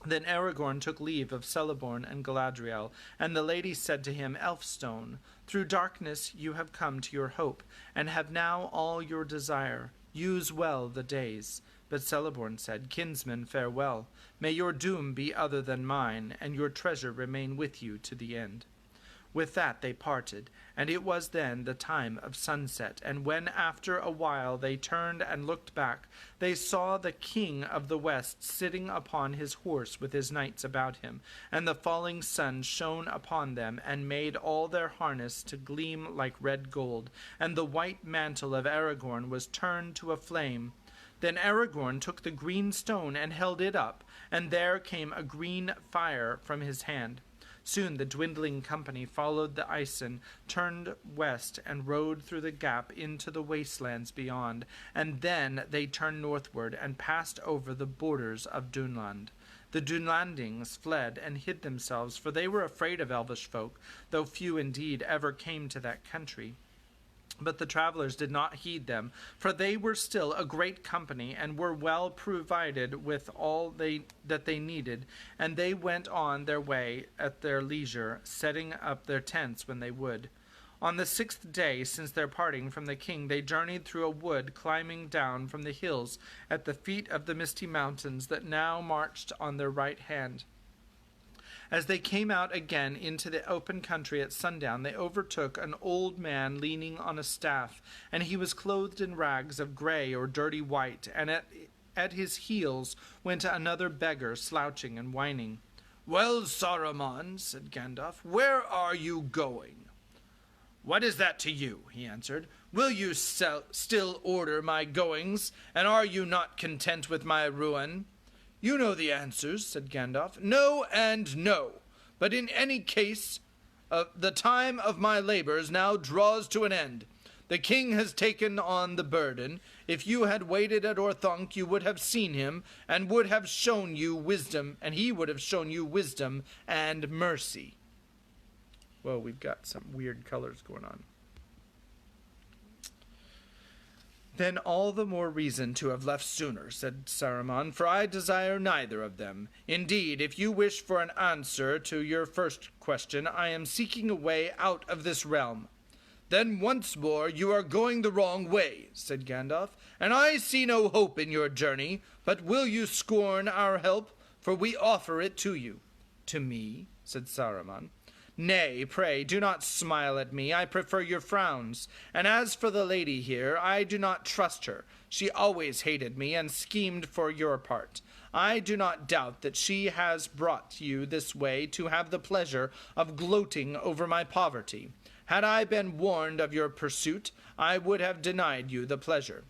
Then Aragorn took leave of Celeborn and Galadriel, and the lady said to him, "Elfstone, through darkness you have come to your hope, and have now all your desire. Use well the days." But Celeborn said, "Kinsman, farewell. May your doom be other than mine, and your treasure remain with you to the end." With that they parted, and it was then the time of sunset. And when after a while they turned and looked back, they saw the king of the west sitting upon his horse with his knights about him, and the falling sun shone upon them, and made all their harness to gleam like red gold, and the white mantle of Aragorn was turned to a flame. Then Aragorn took the green stone and held it up, and there came a green fire from his hand. Soon the dwindling company followed the Isen, turned west, and rode through the gap into the wastelands beyond, and then they turned northward and passed over the borders of Dunland. The Dunlandings fled and hid themselves, for they were afraid of elvish folk, though few indeed ever came to that country. But the travelers did not heed them, for they were still a great company, and were well provided with all that they needed, and they went on their way at their leisure, setting up their tents when they would. On the 6th day since their parting from the king, they journeyed through a wood, climbing down from the hills at the feet of the misty mountains that now marched on their right hand. As they came out again into the open country at sundown, they overtook an old man leaning on a staff, and he was clothed in rags of grey or dirty white, and at his heels went another beggar, slouching and whining. "Well, Saruman," said Gandalf, "where are you going?" "What is that to you?" he answered. "Will you still order my goings, and are you not content with my ruin?" "You know the answers," said Gandalf. "No and no. But in any case, the time of my labors now draws to an end. The king has taken on the burden. If you had waited at Orthanc, you would have seen him, and would have shown you wisdom, and he would have shown you wisdom and mercy." Whoa, we've got some weird colors going on. "Then all the more reason to have left sooner," said Saruman, "for I desire neither of them. Indeed, if you wish for an answer to your first question, I am seeking a way out of this realm." "Then once more you are going the wrong way," said Gandalf, "and I see no hope in your journey. But will you scorn our help? For we offer it to you." "To me?" said Saruman. "Nay, pray, do not smile at me. I prefer your frowns. And as for the lady here, I do not trust her. She always hated me and schemed for your part. I do not doubt that she has brought you this way to have the pleasure of gloating over my poverty. Had I been warned of your pursuit, I would have denied you the pleasure."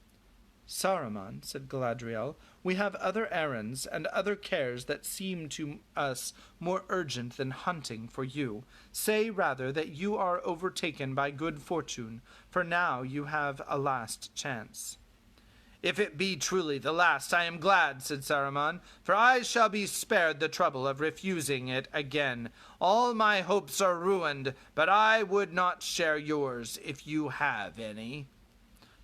"Saruman," said Galadriel, "we have other errands and other cares that seem to us more urgent than hunting for you. Say rather that you are overtaken by good fortune, for now you have a last chance." "If it be truly the last, I am glad," said Saruman, "for I shall be spared the trouble of refusing it again. All my hopes are ruined, but I would not share yours, if you have any."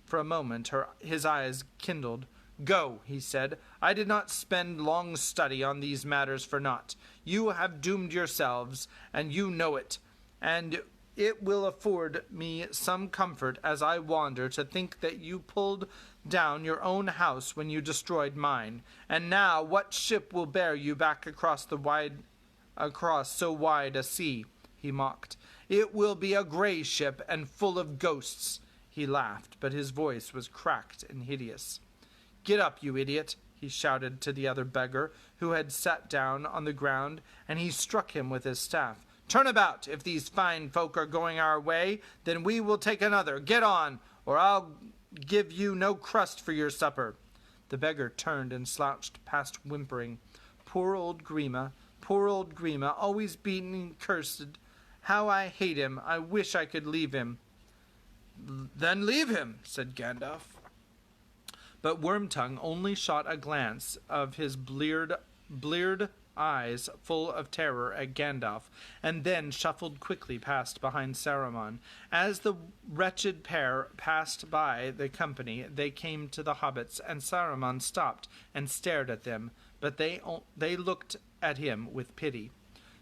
For a moment his eyes kindled. "Go," he said. "I did not spend long study on these matters for naught. You have doomed yourselves, and you know it. And it will afford me some comfort as I wander to think that you pulled down your own house when you destroyed mine. And now what ship will bear you back across so wide a sea?" he mocked. "It will be a grey ship and full of ghosts." He laughed, but his voice was cracked and hideous. "Get up, you idiot," he shouted to the other beggar, who had sat down on the ground, and he struck him with his staff. "Turn about! If these fine folk are going our way, then we will take another. Get on, or I'll give you no crust for your supper." The beggar turned and slouched past whimpering. Poor old Grima, always beaten and cursed. How I hate him! I wish I could leave him." "Then leave him," said Gandalf. But Wormtongue only shot a glance of his bleared eyes full of terror at Gandalf, and then shuffled quickly past behind Saruman. As the wretched pair passed by the company, they came to the hobbits, and Saruman stopped and stared at them, but they looked at him with pity.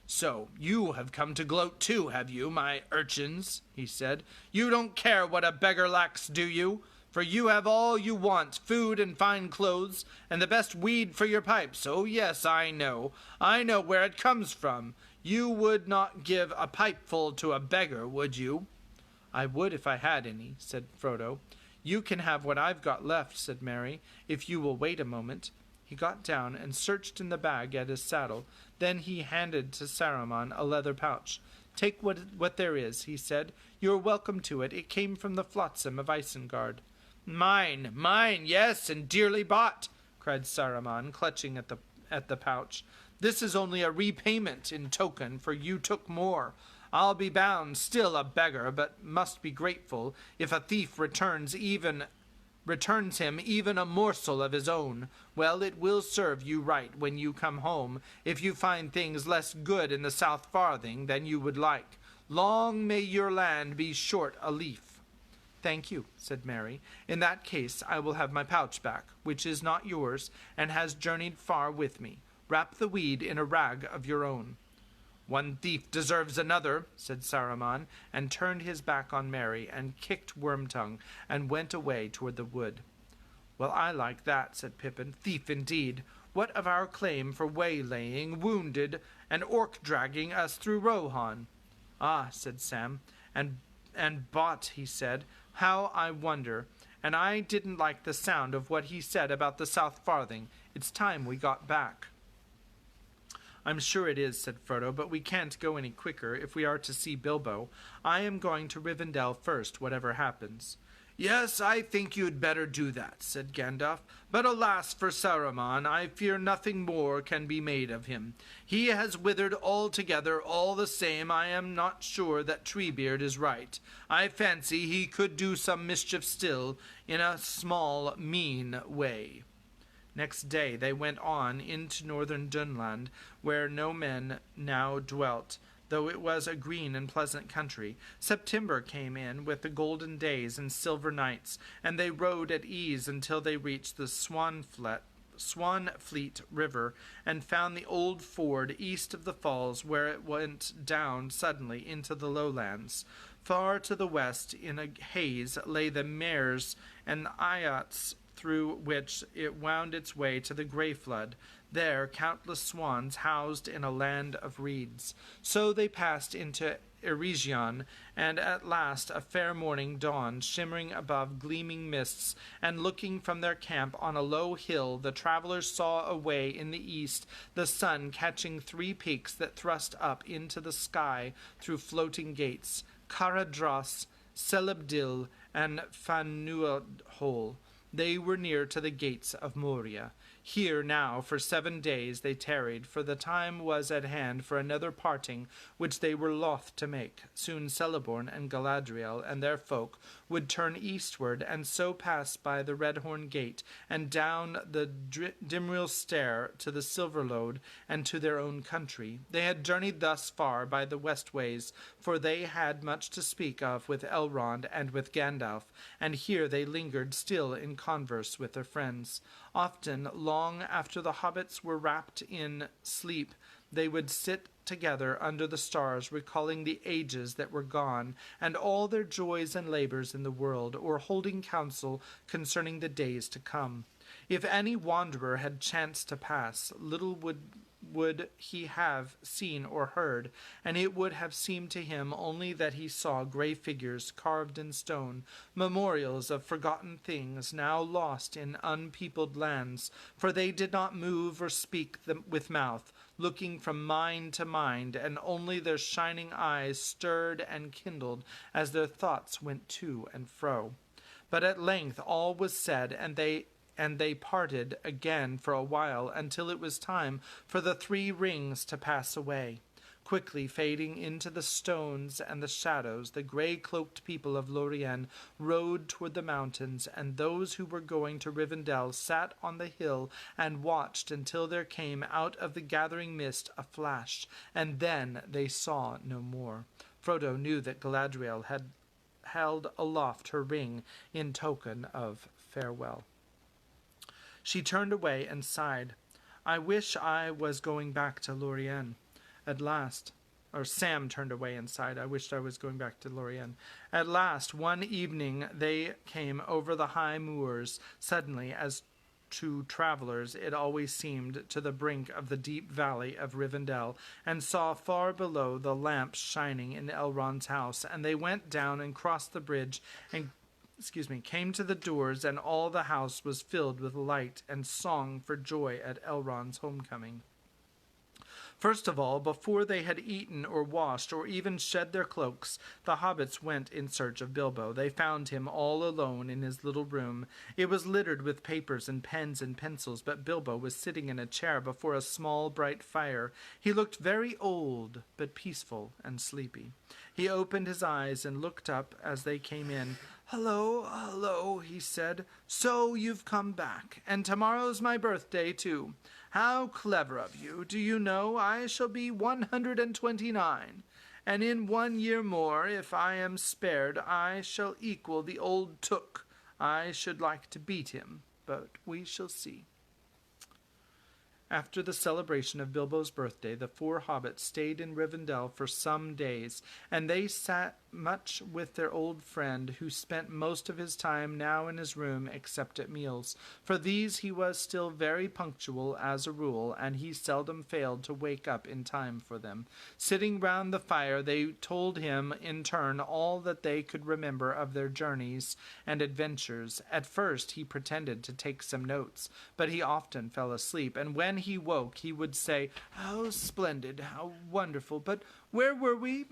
"So, you have come to gloat too, have you, my urchins?" he said. "You don't care what a beggar lacks, do you? For you have all you want, food and fine clothes, and the best weed for your pipes. Oh yes, I know where it comes from. You would not give a pipeful to a beggar, would you?" "I would if I had any," said Frodo. "You can have what I've got left," said Merry, "if you will wait a moment." He got down and searched in the bag at his saddle. Then he handed to Saruman a leather pouch. "Take what there is," he said. "You are welcome to it. It came from the flotsam of Isengard." "Mine, mine, yes, and dearly bought," cried Saruman, clutching at the pouch. "This is only a repayment in token, for you took more. I'll be bound still a beggar, but must be grateful if a thief returns him even a morsel of his own. Well, it will serve you right when you come home, if you find things less good in the South Farthing than you would like. Long may your land be short a leaf." "Thank you," said Merry. "In that case I will have my pouch back, which is not yours, and has journeyed far with me. Wrap the weed in a rag of your own." "One thief deserves another," said Saruman, and turned his back on Merry, and kicked Wormtongue, and went away toward the wood. "Well, I like that," said Pippin. "Thief indeed! What of our claim for waylaying, wounded, and orc-dragging us through Rohan?" "Ah," said Sam, and bought, he said. "How I wonder! And I didn't like the sound of what he said about the South Farthing. It's time we got back." "I'm sure it is," said Frodo, "but we can't go any quicker if we are to see Bilbo. I am going to Rivendell first, whatever happens." "Yes, I think you'd better do that," said Gandalf. "But alas for Saruman, I fear nothing more can be made of him. He has withered altogether. All the same, I am not sure that Treebeard is right. I fancy he could do some mischief still, in a small, mean way." Next day they went on into northern Dunland, where no men now dwelt, though it was a green and pleasant country. September came in with the golden days and silver nights, and they rode at ease until they reached the Swanfleet River, and found the old ford east of the falls, where it went down suddenly into the lowlands. Far to the west, in a haze, lay the Meres and Eyots, through which it wound its way to the Grey Flood. There countless swans housed in a land of reeds. So they passed into Eregion, and at last a fair morning dawned, shimmering above gleaming mists, and looking from their camp on a low hill, the travelers saw away in the east the sun catching three peaks that thrust up into the sky through floating gates, Caradros, Celebdil, and Fanuadhol. They were near to the gates of Moria. Here now for 7 days they tarried, for the time was at hand for another parting, which they were loth to make. Soon Celeborn and Galadriel and their folk would turn eastward, and so pass by the Redhorn Gate, and down the Dimril Stair to the Silverlode, and to their own country. They had journeyed thus far by the west ways, for they had much to speak of with Elrond and with Gandalf, and here they lingered still in converse with their friends. Often, long after the hobbits were wrapped in sleep, they would sit together under the stars, recalling the ages that were gone, and all their joys and labors in the world, or holding counsel concerning the days to come. If any wanderer had chanced to pass, little would he have seen or heard, and it would have seemed to him only that he saw grey figures carved in stone, memorials of forgotten things now lost in unpeopled lands, for they did not move or speak with mouth, looking from mind to mind, and only their shining eyes stirred and kindled as their thoughts went to and fro. But at length all was said, and they parted again for a while, until it was time for the 3 rings to pass away. Quickly fading into the stones and the shadows, the grey-cloaked people of Lorien rode toward the mountains, and those who were going to Rivendell sat on the hill and watched until there came out of the gathering mist a flash, and then they saw no more. Frodo knew that Galadriel had held aloft her ring in token of farewell. She turned away and sighed. "I wish I was going back to Lorien." At last, or Sam turned away and sighed, "I wished I was going back to Lorien." At last, one evening, they came over the high moors suddenly, as to travellers, it always seemed, to the brink of the deep valley of Rivendell, and saw far below the lamps shining in Elrond's house. And they went down and crossed the bridge and came to the doors, and all the house was filled with light and song for joy at Elrond's homecoming. First of all, before they had eaten or washed or even shed their cloaks, the hobbits went in search of Bilbo. They found him all alone in his little room. It was littered with papers and pens and pencils, but Bilbo was sitting in a chair before a small, bright fire. He looked very old, but peaceful and sleepy. He opened his eyes and looked up as they came in. "Hello, hello," he said. "So you've come back, and tomorrow's my birthday, too. How clever of you. Do you know I shall be 129, and in 1 year more, if I am spared, I shall equal the old Took. I should like to beat him, but we shall see." After the celebration of Bilbo's birthday, the 4 hobbits stayed in Rivendell for some days, and they sat much with their old friend, who spent most of his time now in his room except at meals. For these he was still very punctual as a rule, and he seldom failed to wake up in time for them. Sitting round the fire, they told him in turn all that they could remember of their journeys and adventures. At first he pretended to take some notes, but he often fell asleep, and when he woke he would say, "How splendid, how wonderful, but where were we?"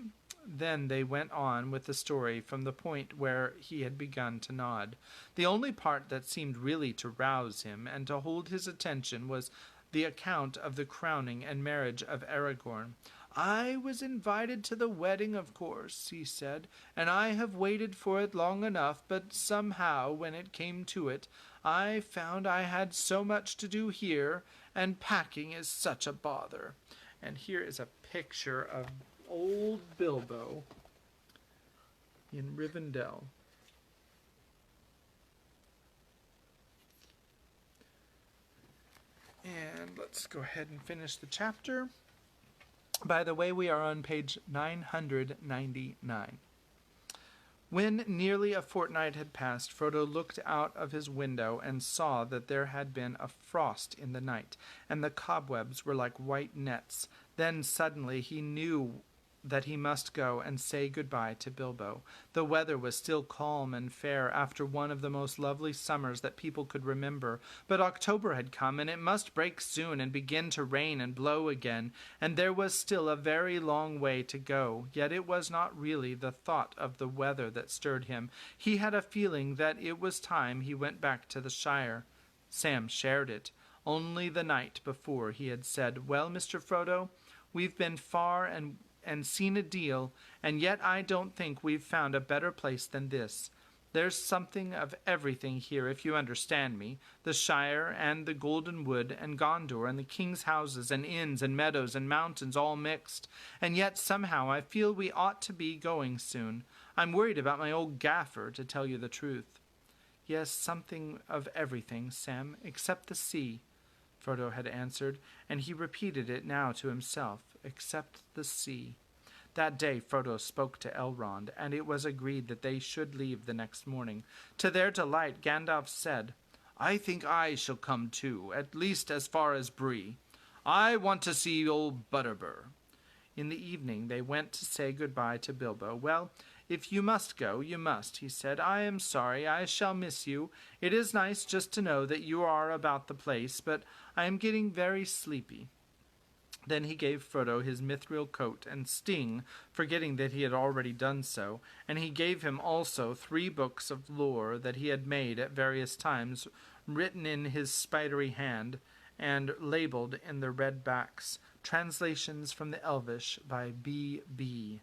Then they went on with the story from the point where he had begun to nod. The only part that seemed really to rouse him and to hold his attention was the account of the crowning and marriage of Aragorn. "I was invited to the wedding, of course," he said, "and I have waited for it long enough, but somehow, when it came to it, I found I had so much to do here, and packing is such a bother." And here is a picture of old Bilbo in Rivendell. And let's go ahead and finish the chapter. By the way, we are on page 999. When nearly a fortnight had passed, Frodo looked out of his window and saw that there had been a frost in the night, and the cobwebs were like white nets. Then suddenly he knew that he must go and say goodbye to Bilbo. The weather was still calm and fair after one of the most lovely summers that people could remember, but October had come, and it must break soon and begin to rain and blow again, and there was still a very long way to go. Yet it was not really the thought of the weather that stirred him. He had a feeling that it was time he went back to the Shire. Sam shared it. Only the night before he had said, "Well, Mr. Frodo, we've been far and seen a deal, and yet I don't think we've found a better place than this. There's something of everything here, if you understand me. The Shire and the Golden Wood and Gondor and the king's houses and inns and meadows and mountains all mixed. And yet somehow I feel we ought to be going soon. I'm worried about my old gaffer, to tell you the truth." "Yes, something of everything, Sam, except the sea," Frodo had answered, and he repeated it now to himself, "except the sea." That day Frodo spoke to Elrond, and it was agreed that they should leave the next morning. To their delight, Gandalf said, "I think I shall come too, at least as far as Bree. I want to see old Butterbur." In the evening they went to say goodbye to Bilbo. "Well, if you must go, you must," he said. "I am sorry. I shall miss you. It is nice just to know that you are about the place, but I am getting very sleepy." Then he gave Frodo his mithril coat and Sting, forgetting that he had already done so, and he gave him also 3 books of lore that he had made at various times, written in his spidery hand, and labelled in the red backs, "Translations from the Elvish by B.B."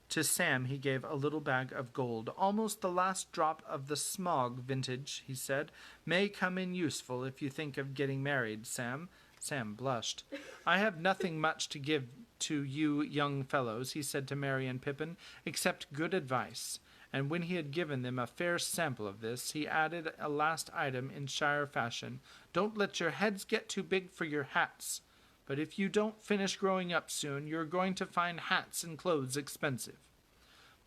To Sam he gave a little bag of gold, "almost the last drop of the Smog vintage," he said. "May come in useful if you think of getting married, Sam." Sam blushed. "I have nothing much to give to you young fellows," he said to Merry and Pippin, "except good advice." And when he had given them a fair sample of this, he added a last item in Shire fashion. "Don't let your heads get too big for your hats. But if you don't finish growing up soon, you're going to find hats and clothes expensive."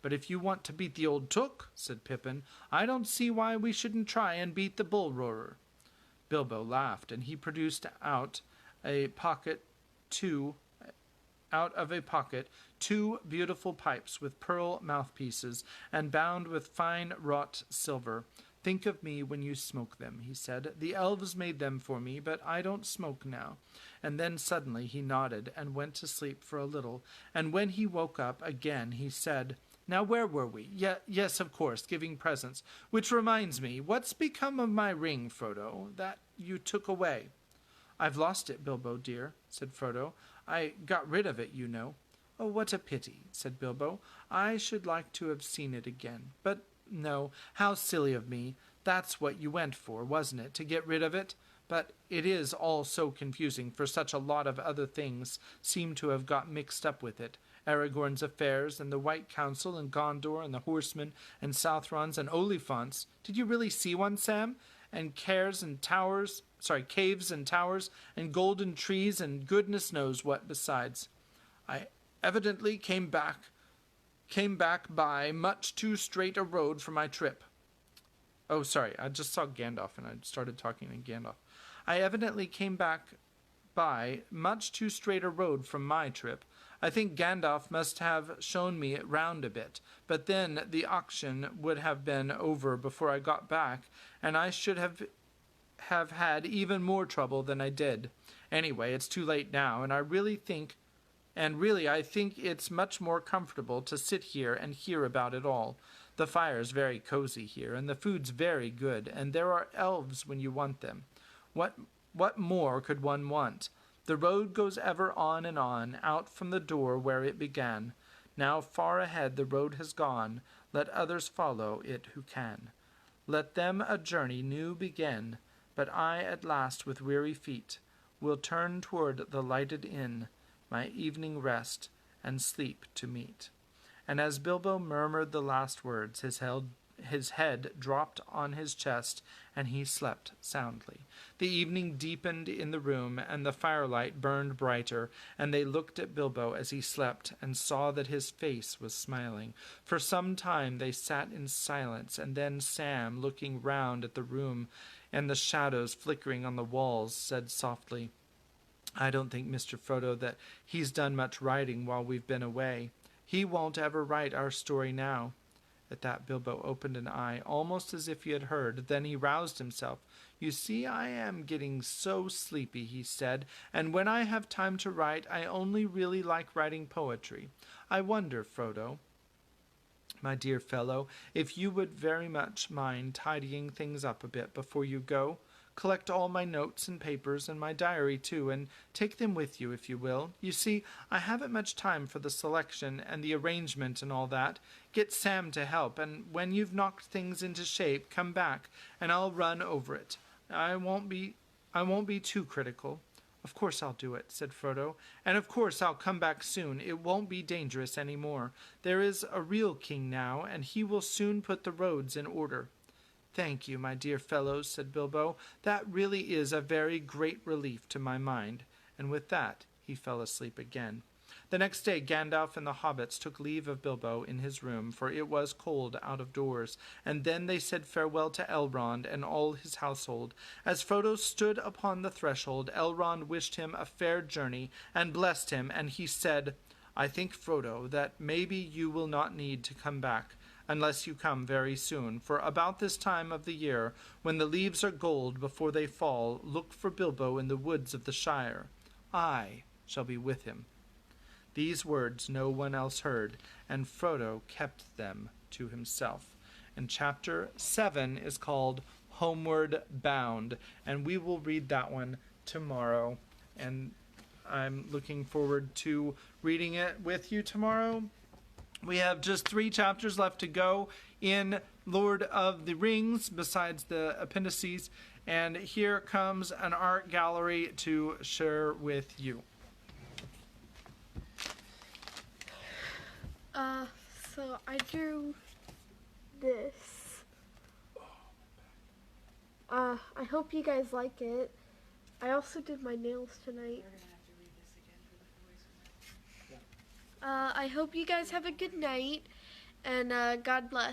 "But if you want to beat the old Took," said Pippin, "I don't see why we shouldn't try and beat the Bull Roarer." Bilbo laughed, and he produced out of a pocket two beautiful pipes with pearl mouthpieces and bound with fine wrought silver. "Think of me when you smoke them," he said. "The elves made them for me, but I don't smoke now." And then suddenly he nodded and went to sleep for a little, and when he woke up again he said, "Now where were we? Yes, of course, giving presents. Which reminds me, what's become of my ring, Frodo, that you took away?" "I've lost it, Bilbo dear," said Frodo. "I got rid of it, you know." "Oh, what a pity," said Bilbo. "I should like to have seen it again. But no, how silly of me. That's what you went for, wasn't it, to get rid of it? But it is all so confusing, for such a lot of other things seem to have got mixed up with it. Aragorn's affairs, and the White Council, and Gondor, and the Horsemen, and Southrons, and Oliphants. Did you really see one, Sam? And caves and towers, and golden trees, and goodness knows what besides. I evidently came back by much too straight a road for my trip." Oh, sorry, I just saw Gandalf, and I started talking in Gandalf. "I evidently came back by much too straight a road from my trip. I think Gandalf must have shown me it round a bit, but then the auction would have been over before I got back, and I should have had even more trouble than I did. Anyway, it's too late now, and I think it's much more comfortable to sit here and hear about it all. The fire's very cozy here, and the food's very good, and there are elves when you want them. What more could one want? The road goes ever on and on, out from the door where it began. Now far ahead the road has gone, let others follow it who can. Let them a journey new begin, but I at last with weary feet will turn toward the lighted inn, my evening rest and sleep to meet." And as Bilbo murmured the last words, his head dropped on his chest, and he slept soundly. The evening deepened in the room, and the firelight burned brighter, and they looked at Bilbo as he slept, and saw that his face was smiling. For some time they sat in silence, and then Sam, looking round at the room and the shadows flickering on the walls, said softly, "I don't think, Mr. Frodo, that he's done much writing while we've been away. He won't ever write our story now." At that Bilbo opened an eye, almost as if he had heard. Then he roused himself. "You see, I am getting so sleepy," he said, "and when I have time to write, I only really like writing poetry. I wonder, Frodo, my dear fellow, if you would very much mind tidying things up a bit before you go. Collect all my notes and papers and my diary, too, and take them with you, if you will. You see, I haven't much time for the selection and the arrangement and all that. Get Sam to help, and when you've knocked things into shape, come back, and I'll run over it. I won't be too critical." "Of course I'll do it," said Frodo, "and of course I'll come back soon. It won't be dangerous any more. There is a real king now, and he will soon put the roads in order." "Thank you, my dear fellows," said Bilbo. "That really is a very great relief to my mind." And with that he fell asleep again. The next day Gandalf and the hobbits took leave of Bilbo in his room, for it was cold out of doors, and then they said farewell to Elrond and all his household. As Frodo stood upon the threshold, Elrond wished him a fair journey and blessed him, and he said, "I think, Frodo, that maybe you will not need to come back, unless you come very soon, for about this time of the year, when the leaves are gold before they fall, look for Bilbo in the woods of the Shire. I shall be with him." These words no one else heard, and Frodo kept them to himself. And chapter 7 is called Homeward Bound, and we will read that one tomorrow. And I'm looking forward to reading it with you tomorrow. We have just 3 chapters left to go in Lord of the Rings, besides the appendices, and here comes an art gallery to share with you. So I drew this. I hope you guys like it. I also did my nails tonight. We're gonna have to read this again for the boys. I hope you guys have a good night, and God bless.